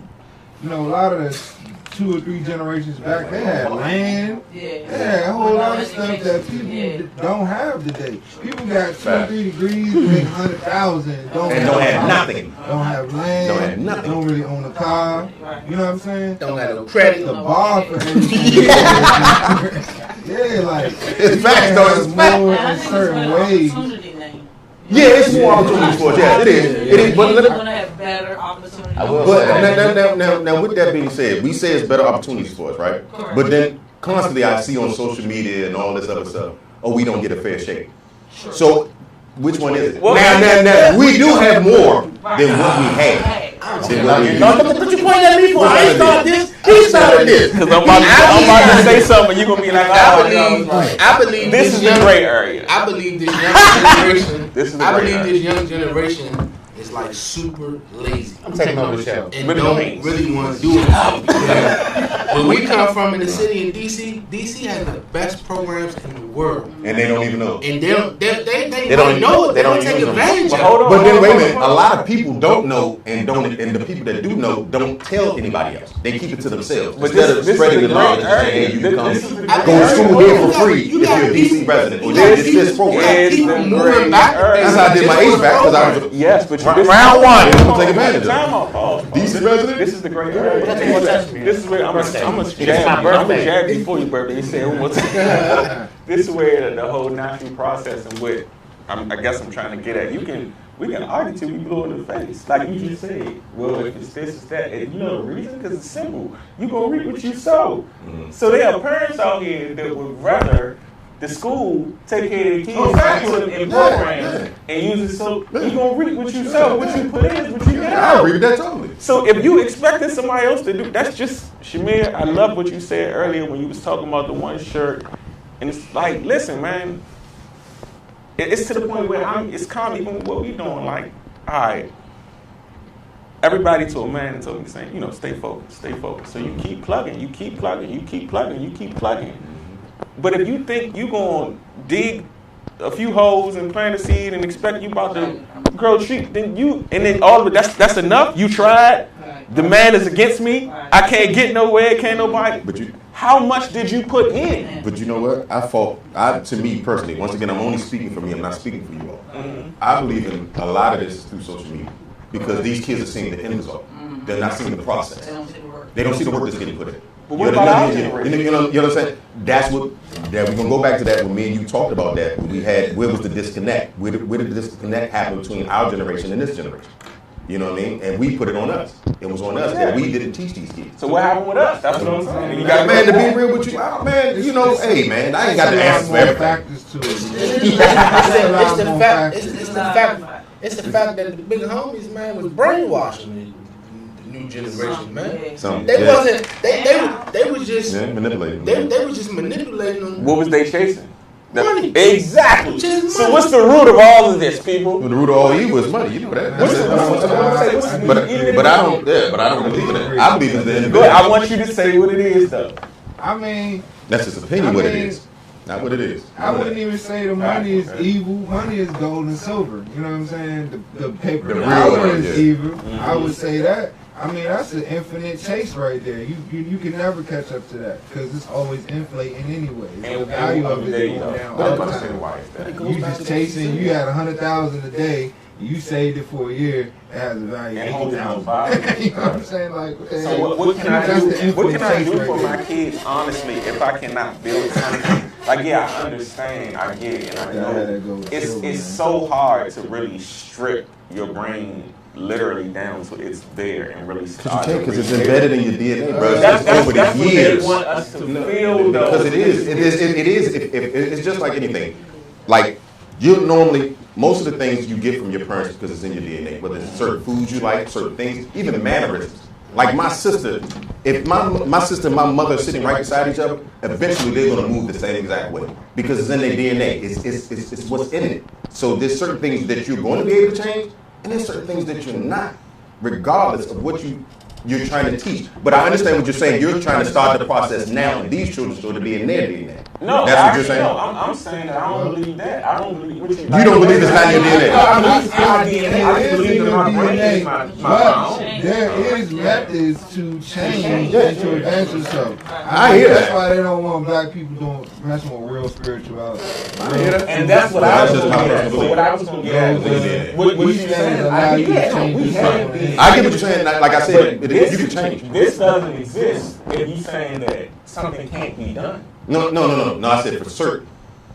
a lot of the 2 or 3 generations back, they had land. They had a whole lot of stuff that people don't have today. People got 2 or 3 degrees, make 100,000, don't have nothing. Don't have land. Don't have nothing. Don't really own a car. You know what I'm saying? Don't got no credit. The bar for everything. Like It's facts though. It's facts. more in certain ways. Yeah, it's more opportunities for us. Yeah, it is. But You're gonna have better opportunities. I will But say. now, with that being said, we say it's better opportunities for us, right? Correct. But then constantly I see on social media and all this other stuff, we don't get a fair shake. So which one is it? Well, Now, we do have more than what we had. What you pointing at me for? I ain't started this. He started this. Because I'm about to say something, and you're going to be like, I believe this is the gray area. I believe this young generation. This is the I gray believe area. this young generation is like super lazy I'm taking over the show. and Really don't means. really want to do anything. When we come from in the city in DC has the best programs in the world, And they don't even know. and they don't They know it. They don't use take them. advantage But of hold it. on. But then wait a minute, a lot of people don't know and the people that do know don't tell anybody else. They keep it to themselves. But Instead of this spreading is the the knowledge great and saying, area. hey, you can come This is the go great to school area. here for free if you're a DC resident or you got get this program. Is People the moving great back. area. That's how I did my HVAC because I was Yes, but Round one. I'm gonna take advantage of it. Time out. Pause. DC resident. This is the great area. This is where I'm gonna It's my jab birthday. before your birthday. You said one more time. This is where the whole natural process and what I guess I'm trying to get at. We can argue till we blow in the face, like you just said. Well, if it's this, it's that. And you know the reason? Because it's simple. You gonna reap what you sow. So there are parents out here that would rather the school take care of their kids, put them in programs, and use it. So you gonna reap what you sow. What you put in is what you get I out. agree with that totally. So if you expected somebody else to do, that's just Shamir. I love what you said earlier when you was talking about the one shirt, and it's like, listen, man, it's to the point where it's calm even with what we doing. Like, all right, everybody to a man and told me saying, stay focused, stay focused. So you keep plugging, you keep plugging, you keep plugging, you keep plugging. But if you think you gonna dig a few holes and plant a seed and expect you about to grow a tree, then all of it, that's enough. You tried. The man is against me. I can't get nowhere. Can't nobody. But How much did you put in? But you know what? To me personally, once again, I'm only speaking for me. I'm not speaking for you all. I believe in a lot of this is through social media because these kids are seeing the end result. They're not seeing the process. They don't see the work that's getting put in. But what about our generation? You know what I'm saying? That's what. We're gonna go back to that when me and you talked about that. Where was the disconnect? Where did the disconnect happen between our generation and this generation? You know what I mean? And we put it on us. It was on us that we didn't teach these kids. So what happened with us? That's what I'm saying. You got, man, to be real with you, man. You know, hey, man, I ain't got the answer for everything. It's the fact that the big homies, man, was brainwashing the new generation, man. They was just manipulating. They was just manipulating them. What was they chasing? Money. Exactly. Just So money. what's the root of all of this, people? The root of all evil is money. You know that. But I don't. Yeah, but I don't believe in that. I believe in the individual. I want you to say what it is, though. I mean, that's his opinion. What it is, not what it is. I wouldn't even say the money is evil. Money is gold and silver. You know what I'm saying? The paper, the power is evil. I would say that. I mean, that's an infinite chase right there. You can never catch up to that because it's always inflating anyway. The value of it is going down all the time. You just chasing. You had 100,000 a day. You saved it for a year. It has a value of 8,000. You know what I'm saying? Like, so what can I do? What can I do for my kids? Honestly, if I cannot build something, like I understand, I get it, and I know it's so hard to really strip your brain literally down to it's there and really start. Because it's embedded in your DNA, bro. That's over the years. They want us to feel because it is. It's just like anything. Like you normally, most of the things you get from your parents because it's in your DNA. Whether it's certain foods you like, certain things, even mannerisms. Like my sister, if my sister and my mother are sitting right beside each other, eventually they're gonna move the same exact way because it's in their DNA. It's what's in it. So there's certain things that you're going to be able to change. And there's certain things that you're not, regardless of what you're trying to teach. But I understand what you're saying. You're trying to start the process now, and these children still to be in their DNA. No, that's what you're saying. No, I'm saying that I don't believe that. I don't believe what you. You don't believe it's not in your DNA. I believe it's my DNA. I just believe in my brain is my own. There is methods to change and to advance yourself. I hear that. That's why they don't want black people doing messing with real spirituality. And that's what I was going to get. So what I was going to get was what you saying. I get what you're saying. Like I said, you can change. This doesn't exist if you're saying that something can't be done. No. I said for certain.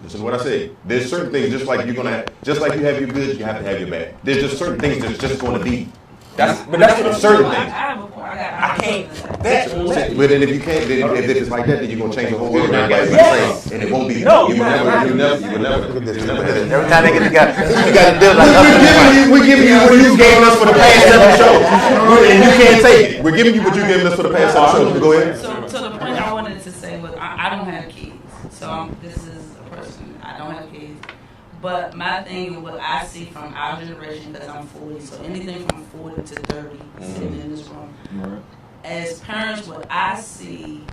Listen to what I said. There's certain things just like you're gonna have, just like you have your good, you have to have your bad. There's just certain things that's just gonna be. That's certain things. I can't. But then if you can't, then if it's like that, then you're gonna change the whole world. And it won't be. No, you would never. Every time they get together, you got to build like we're giving you what you gave us for the past 7 shows, and you can't take it. We're giving you what you gave us for the past 7 shows. Go ahead. So the point I wanted to say was I don't have kids, so this is a person I don't have kids. But my thing and what I see from our generation, because I'm 40, so anything from 40 to 30 sitting in this room. Right. As parents, what I see,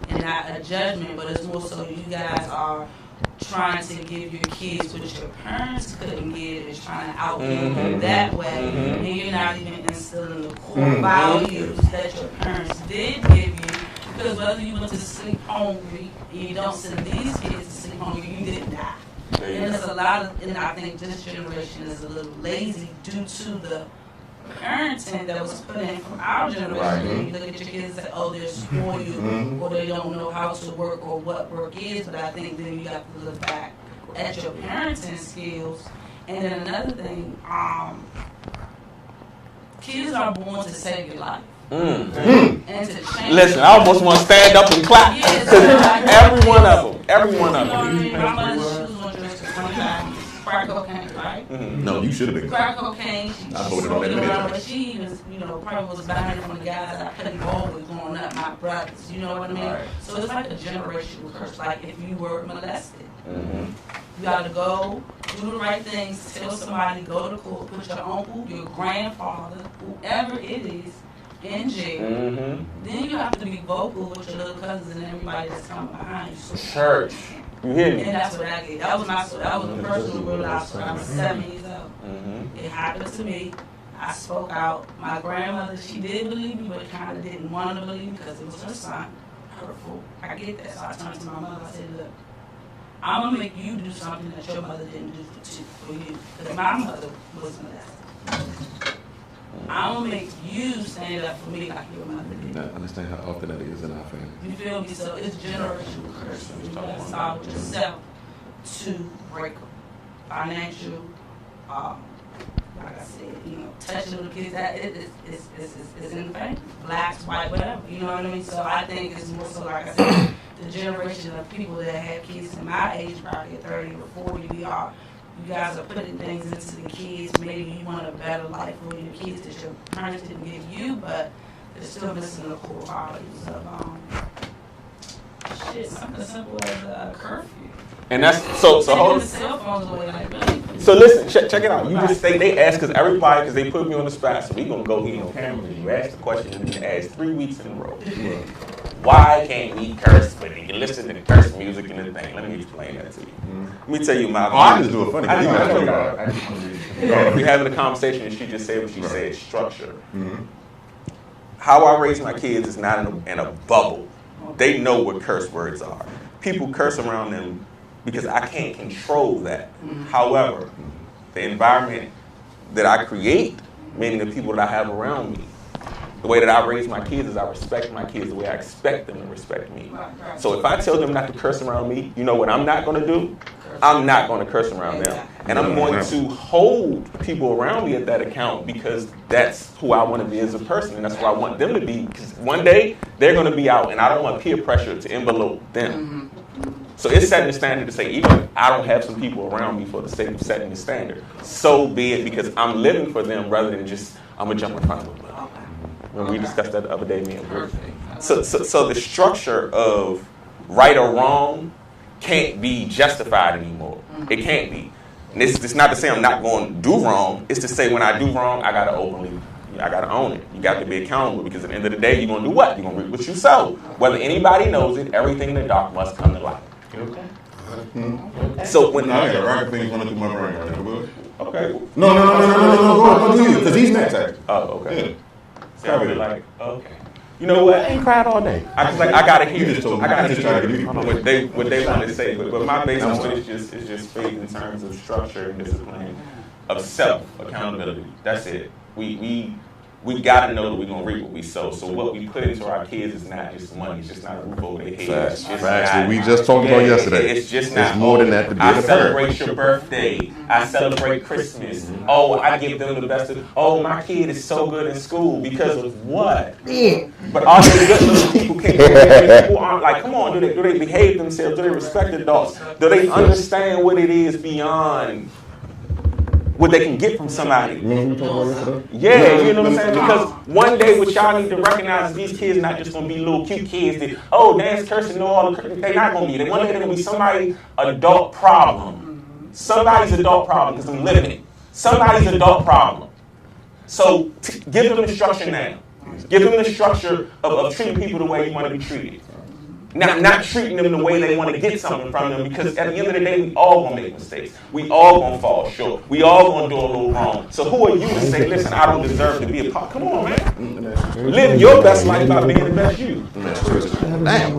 and not a judgment, but it's more so you guys are trying to give your kids what your parents couldn't give, is trying to outgive them that way, and you're not even instilling the core values that your parents did give you. Because whether you went to sleep hungry and you don't send these kids to sleep hungry, you didn't die. And there's a lot of, and I think this generation is a little lazy due to the parenting that was put in from our generation. Right. You look at your kids and say, oh, they're spoiled, or they don't know how to work or what work is. But I think then you have to look back at your parenting skills. And then another thing, kids are born to save your life. And to change. Listen, I almost want to stand up and clap. Every one of them. Every one of them. You know what I mean? My mother, she was on drugs for 25 years. Crack cocaine, right? No, you should have been. Crack cocaine. I voted on that around, but she was, probably was behind from the guys I played ball with growing up, my brothers. You know what I mean? Right. So it's like a generational curse. Like if you were molested, you got to go do the right things, tell somebody, go to court, put your uncle, your grandfather, whoever it is, in jail. Then you have to be vocal with your little cousins and everybody that's coming behind you. So church. You hear me? And that's what I did. That was the first one realized when I was 7 years old. It happened to me. I spoke out. My grandmother, she did believe me, but kind of didn't want to believe me because it was her son. hurtful. I get that. So I turned to my mother. I said, look, I'm going to make you do something that your mother didn't do for you. Because my mother was molested. I'm going to make you stand up for me like your mother did. I understand how often that is in our family. You feel me? So it's generational curse. You got to start with yourself to break them. Financial, like I said, touching little kids, that it's in the family. Blacks, white, whatever. You know what I mean? So I think it's more so, like I said, the generation of people that have kids in my age bracket, 30 or 40, you guys are putting things into the kids. Maybe you want a better life for your kids that your parents didn't give you, but they're still missing the core qualities of something as simple as a curfew. And that's so hold on. So listen, check it out. You just say they ask because everybody, because they put me on the spot, so we gonna go here on camera. You ask the question and you ask 3 weeks in a row. Why can't we curse? But you can listen to the curse music and the thing. Let me explain that to you. Let me tell you my. I just do it funny. We're having a conversation and she just said what she said. Structure. How I raise my kids is not in a bubble. They know what curse words are. People curse around them because I can't control that. However, the environment that I create, meaning the people that I have around me, the way that I raise my kids is I respect my kids the way I expect them to respect me. So if I tell them not to curse around me, you know what I'm not going to do? I'm not going to curse around them. And I'm going to hold people around me at that account because that's who I want to be as a person. And that's who I want them to be. Because one day, they're going to be out. And I don't want peer pressure to envelope them. So it's setting the standard to say, even if I don't have some people around me for the sake of setting the standard, so be it, because I'm living for them rather than just, I'm going to jump in front of them. When we discussed that the other day, me and Bruce. So the structure of right or wrong can't be justified anymore. It can't be. And it's not to say I'm not going to do wrong. It's to say when I do wrong, I got to own it. You got to be accountable because at the end of the day, you're going to do what? You're going to reap what you sow. Whether anybody knows it, everything in the dark must come to light. Okay? So when I got rocket things running through my brain right now. Okay. No. Go to you because he's next. Oh, okay. Yeah. So I like, okay. You know what? I ain't cried all day. I gotta hear it. I gotta hear what they want to say. But my basic point is just faith in terms of structure and discipline, of self accountability. That's it. We gotta know that we're gonna reap what we sow. So what we put into our kids is not just money. It's just not a roof over their head. Facts. What we just talked about yesterday. It's just not. It's more than that to be I a celebrate parent. your birthday. I celebrate Christmas. Oh, I give them the best. Oh, my kid is so good in school because of what? But all the good little people can't. People aren't like, come on. Do they behave themselves? Do they respect adults? Do they understand what it is beyond what they can get from somebody? Yeah, you know what I'm saying? Because one day what y'all need to recognize is these kids not just going to be little cute kids that, oh, dance, cursing, know all the curse. They're not going to be. One day they're going to be somebody's adult problem. Somebody's adult problem because I'm living it. Somebody's adult problem. So give them the structure now. Give them the structure of treating people the way you want to be treated. Not treating them the way they want to get something from them, because at the end of the day, we all gonna make mistakes. We all gonna fall short. We all gonna do a little wrong. So who are you to say, listen, I don't deserve to be a part? Come on, man. Live your best life by being the best you. Damn,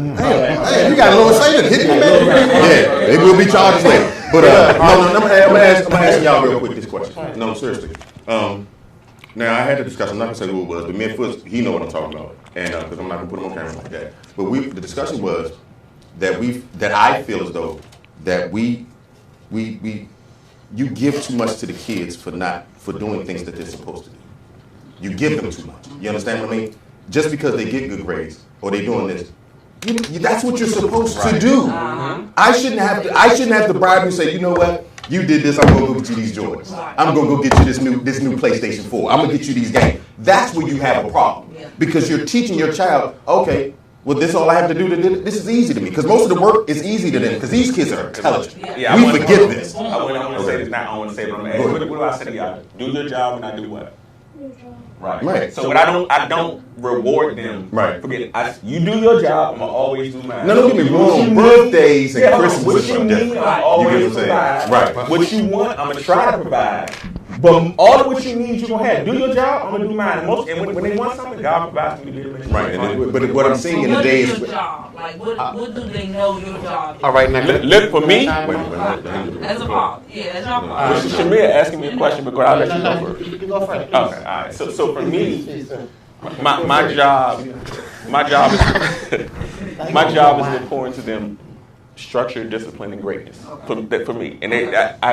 you got a little say that. Hit me, man. Yeah, they will be charged later. But I'm gonna ask y'all real quick this question. No, seriously. Now I had a discussion. I'm not gonna say who it was, but me and Foots, he know what I'm talking about, and because I'm not gonna put him on camera like that. But the discussion was that I feel as though that you give too much to the kids for doing things that they're supposed to do. You give them too much. You understand what I mean? Just because they get good grades or they're doing this, that's what you're supposed to do. I shouldn't have to bribe you and say, you know what? You did this, I'm gonna go get you these Jordans. I'm gonna go get you this new PlayStation 4. I'm gonna get you these games. That's where you have a problem. Because you're teaching your child, okay, well, this is all I have to do. This is easy to me. Because most of the work is easy to them. Because these kids are intelligent. Yeah, we forget this. I want to say this now. I want to say it on the air. What do I say to y'all? Do your job and I do what? Right. So what I don't reward them. Right. Forget you do your job. I'm gonna always do mine. No, don't get me wrong. Birthdays and Christmas what you need, I always provide. Right. What you want, I'm gonna try to provide. But all of what you need, you're gonna have. Do your job. I'm gonna do mine. And when they want something, God provides me to be able to. Right. But what I'm seeing in the day is. Your job. Like, what do they know your job is? All right, now Look for me. As a father. Yeah, as your father. Shamir asking me a question, but I'll let you go first. You go first. Okay, all right. So for me, my job is to pour into them structure, discipline, and greatness for me. And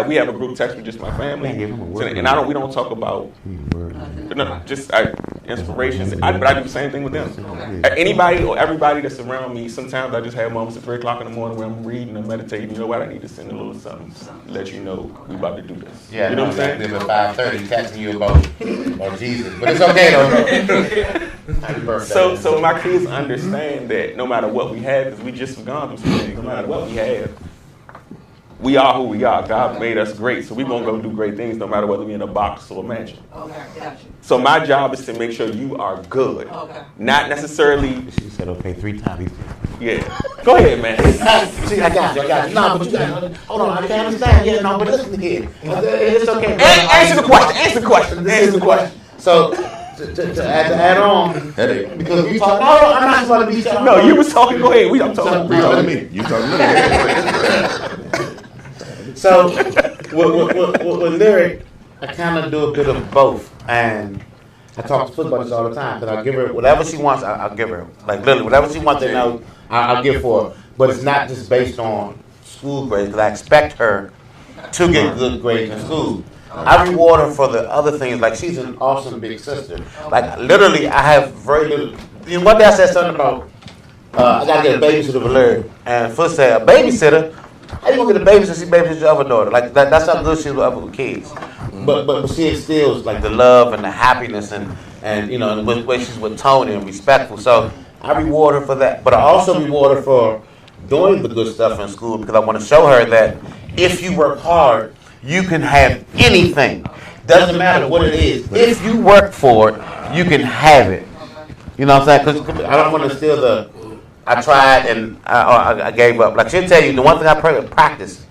we have a group text with just my family, and we don't talk about inspirations. But I do the same thing with them. Anybody or everybody that's around me, sometimes I just have moments at 3 o'clock in the morning where I'm reading and meditating. You know what? I need to send a little something to let you know we about to do this. Yeah, you know what I'm saying? At 5:30 texting you about Jesus, but it's okay though. Happy birthday. So my kids understand that no matter what we have, because we just gone through some things, no matter what we have, we are who we are. God made us great, so we're going to go do great things no matter whether we're in a box or a mansion. Okay, gotcha. So my job is to make sure you are good. Okay. Not necessarily... She said okay 3 times. Yeah. Go ahead, man. See, I got you. No, but you got to... Hold on, I can't understand. Yeah, no, but listen here. It's okay. Answer the question. So... To add on, because we talk. No, I'm not supposed to be talking. No, you was talking. Go ahead. I'm talking. You talking to me. You talking to me. So, with lyric, I kind of do a bit of both, and I talk to footballers all the time because I give her whatever she wants. I'll give her, like literally whatever she wants to know. I'll give for her. But it's not just based on school grades because I expect her to get good grades in school. I reward her for the other things. Like, she's an awesome big sister. Like, literally, I have very little. You know, one day I said something about I gotta get a babysitter for Larry, and Foot said, "A babysitter? How you gonna get a babysitter? She babysits your other daughter. Like that's how good she is with other kids. But she instills like the love and the happiness and you know the way she's with Tony and respectful. So I reward her for that. But I also reward her for doing the good stuff in school because I want to show her that if you work hard, you can have anything. Doesn't matter what it is. If you work for it, you can have it. You know what I'm saying? Because I don't want to steal the, I tried and I gave up. Like she'll tell you, the one thing I practice.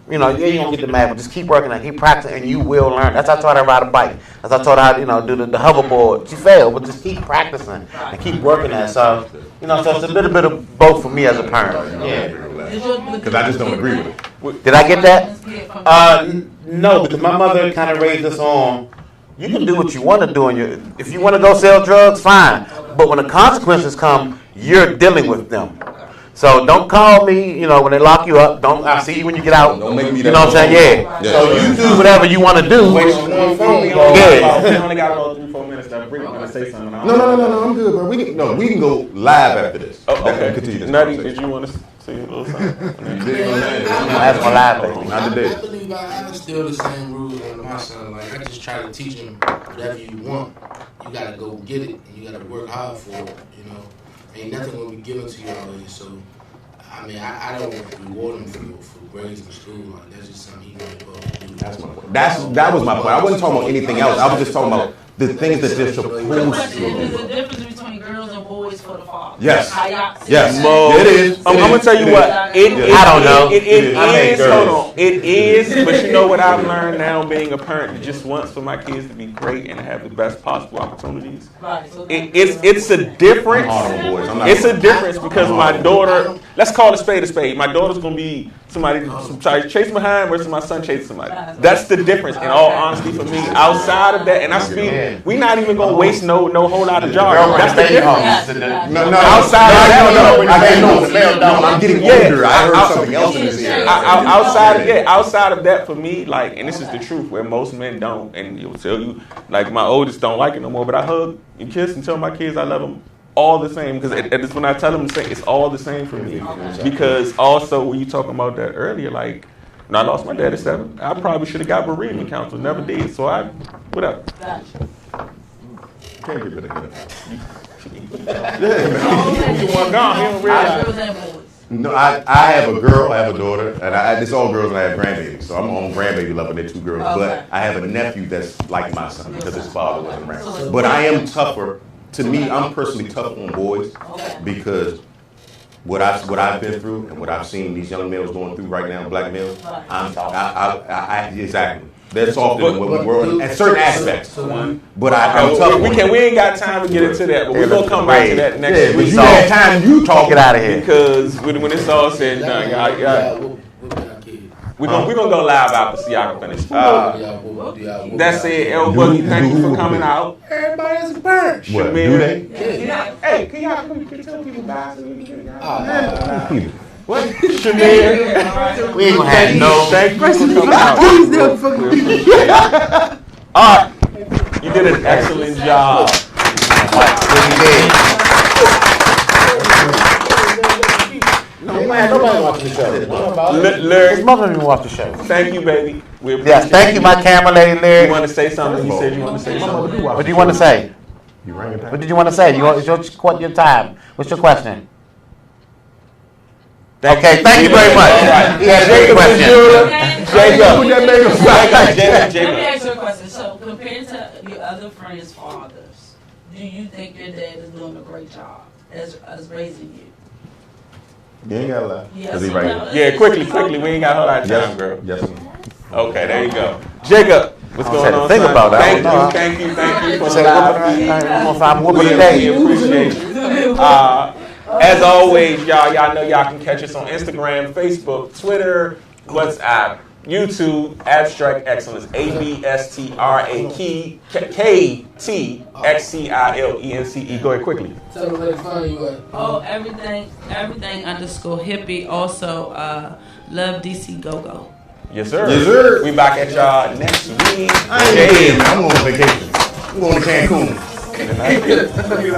You know, yeah, you don't get the math, but just keep working and keep practicing and you will learn. That's how I taught her to ride a bike. That's how I taught her how to, you know, do the hoverboard. She failed, but just keep practicing and keep working at it. So, you know, so it's a little bit of both for me as a parent. Yeah. Because I just don't agree with it. Did I get that? No, because my mother kind of raised us on, you can do what you want to do. If you want to go sell drugs, fine. But when the consequences come, you're dealing with them. So don't call me, you know, when they lock you up. I'll see you when you get out. Don't make me you know what I'm saying? Yeah. So you do whatever you want to do. We only got about 3-4 minutes. That Brittany gonna say something. No, I'm good, bro. We can go live after this. Oh, okay. Continue this. Nutty, did you want to say a little something? That's my live thing. Not today. I believe I still the same rules on my son. Like I just try to teach him whatever you want, you gotta go get it and you gotta work hard for it. You know, ain't nothing gonna be given to you always. So, I mean, I don't reward him for grades in school. Like that's just something he really supposed to do. That's my point. That was my point. I wasn't talking about anything else. I was just talking about the things that they're supposed to do. There's a difference between girls and boys for the father. Yes. Yes. It is. I'm gonna tell you what. I don't know. It is. Hold on. It is. But you know what I've learned now, being a parent, just wants for my kids to be great and have the best possible opportunities. Right. So It's a difference. It's a difference because my daughter. Let's call it a spade. My daughter's gonna be somebody chasing behind versus my son chasing somebody. That's the difference. In all honesty, for me, outside of that, and I speak. We're not even gonna waste no whole lot of jargon. That's the difference. No. Outside of that, I'm getting older. I heard something else in this area. Outside of that, for me, like, and this is the truth, where most men don't, and he'll tell you, like, my oldest don't like it no more, but I hug and kiss and tell my kids I love them all the same, because it's when I tell them to say it's all the same for me. Because also, when you talking about that earlier, like, when I lost my dad at 7, I probably should have got bereavement counsel, never did. So whatever. Can't get rid of You want gone? He don't realize. No, I have a girl, I have a daughter, and it's all girls, and I have grandbabies. So I'm on grandbaby level, they're 2 girls. But I have a nephew that's like my son because his father wasn't around. But I am tougher. To me, I'm personally tough on boys because what I've been through and what I've seen these young males going through right now, black males, exactly. They're softer than what we were at certain aspects. But I'm tough. We ain't got time to get into that, but we're gonna come back to that next week. You had time, you talk it out of here. Because when it's all said and done, we're gonna go live after so y'all can finish. That's it, L Boogie. Thank you for coming out. Everybody has a bird. What, do they? Hey, can y'all tell people bye so we can get out? What? Shamir? We ain't gonna have no. Thank you for coming out. Art, you did an excellent job. Man, nobody watches the show. Lyric, His mother didn't watch the show. thank you, baby. We appreciate Yes, thank you, my camera lady, You Lyric. want to say something? You said you want to say something. What do you want to say? What did you want to say? It's your time. What's your question? Okay, thank you very much. Right. He had a great question. Jacob. Let me ask you a question. So, compared to your other friends' fathers, do you think your dad is doing a great job as raising you? You ain't gotta lie. Yes. Yeah, quickly. We ain't got a whole lot of time, girl. Yes. Okay, there you go. Jacob, what's going on? Think son? about that. Thank you for Say, the live. I'm whooping We today. appreciate you. As always, y'all know y'all can catch us on Instagram, Facebook, Twitter, WhatsApp, YouTube, Abstrakt Xcilence, ABSTRAKTXCILENCE. Go ahead quickly. Tell me where to find you at. Oh, everything _hippie. Also, love DC Go. Yes, sir. Yes, sir. We back at y'all next week. I ain't here, man. I'm going on vacation. I'm going to Cancun.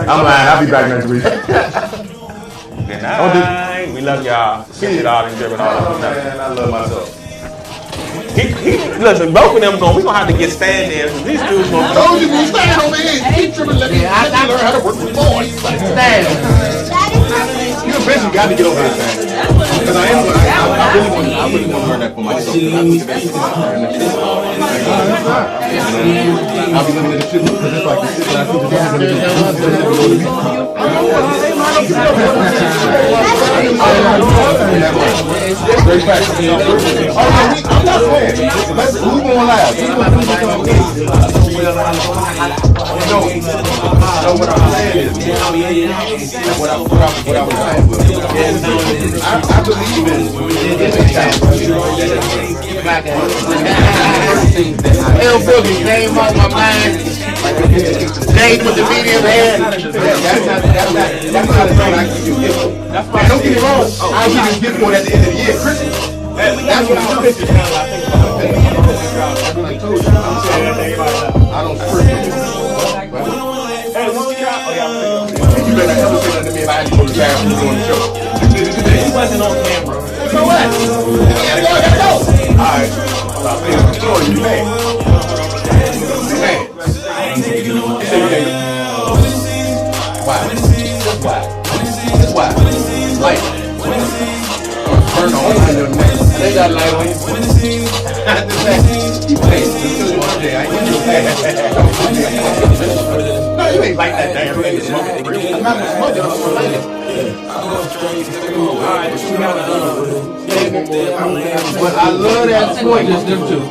I'm lying. I'll be back next week. Good night. We love y'all. Get it all and driven all of Man, I love myself. Listen, both of them we gonna have to get stand-ins. These dudes gonna Told you we stand over here. Keep tripping. Let me learn how to work with boys. Stand. You eventually got to get over this thing. Because I really want to learn that for myself. I'll be looking at the shit because it's like the shit that I see the Very fast. I'm not playing. Who's going live? No, what I'm saying is, what I was saying was, I believe in L Boogie came off my mind. Dave with the medium hair. that's not a thing I can just give. Don't get me wrong. I'll be just give one at the end of the year, Christmas. That's what I'm doing. I told you, I'm saying, I don't script it. You better never say that to me if I had to go to town when you're doing the show. You did it today. You wasn't on camera. So what? You gotta go. Alright. Sorry, you mad. Why? Like, burn the hole in your neck. They got light on you. No, you ain't like that damn thing. I'm not smoking. I'm smoking. But I love that point. Just them two.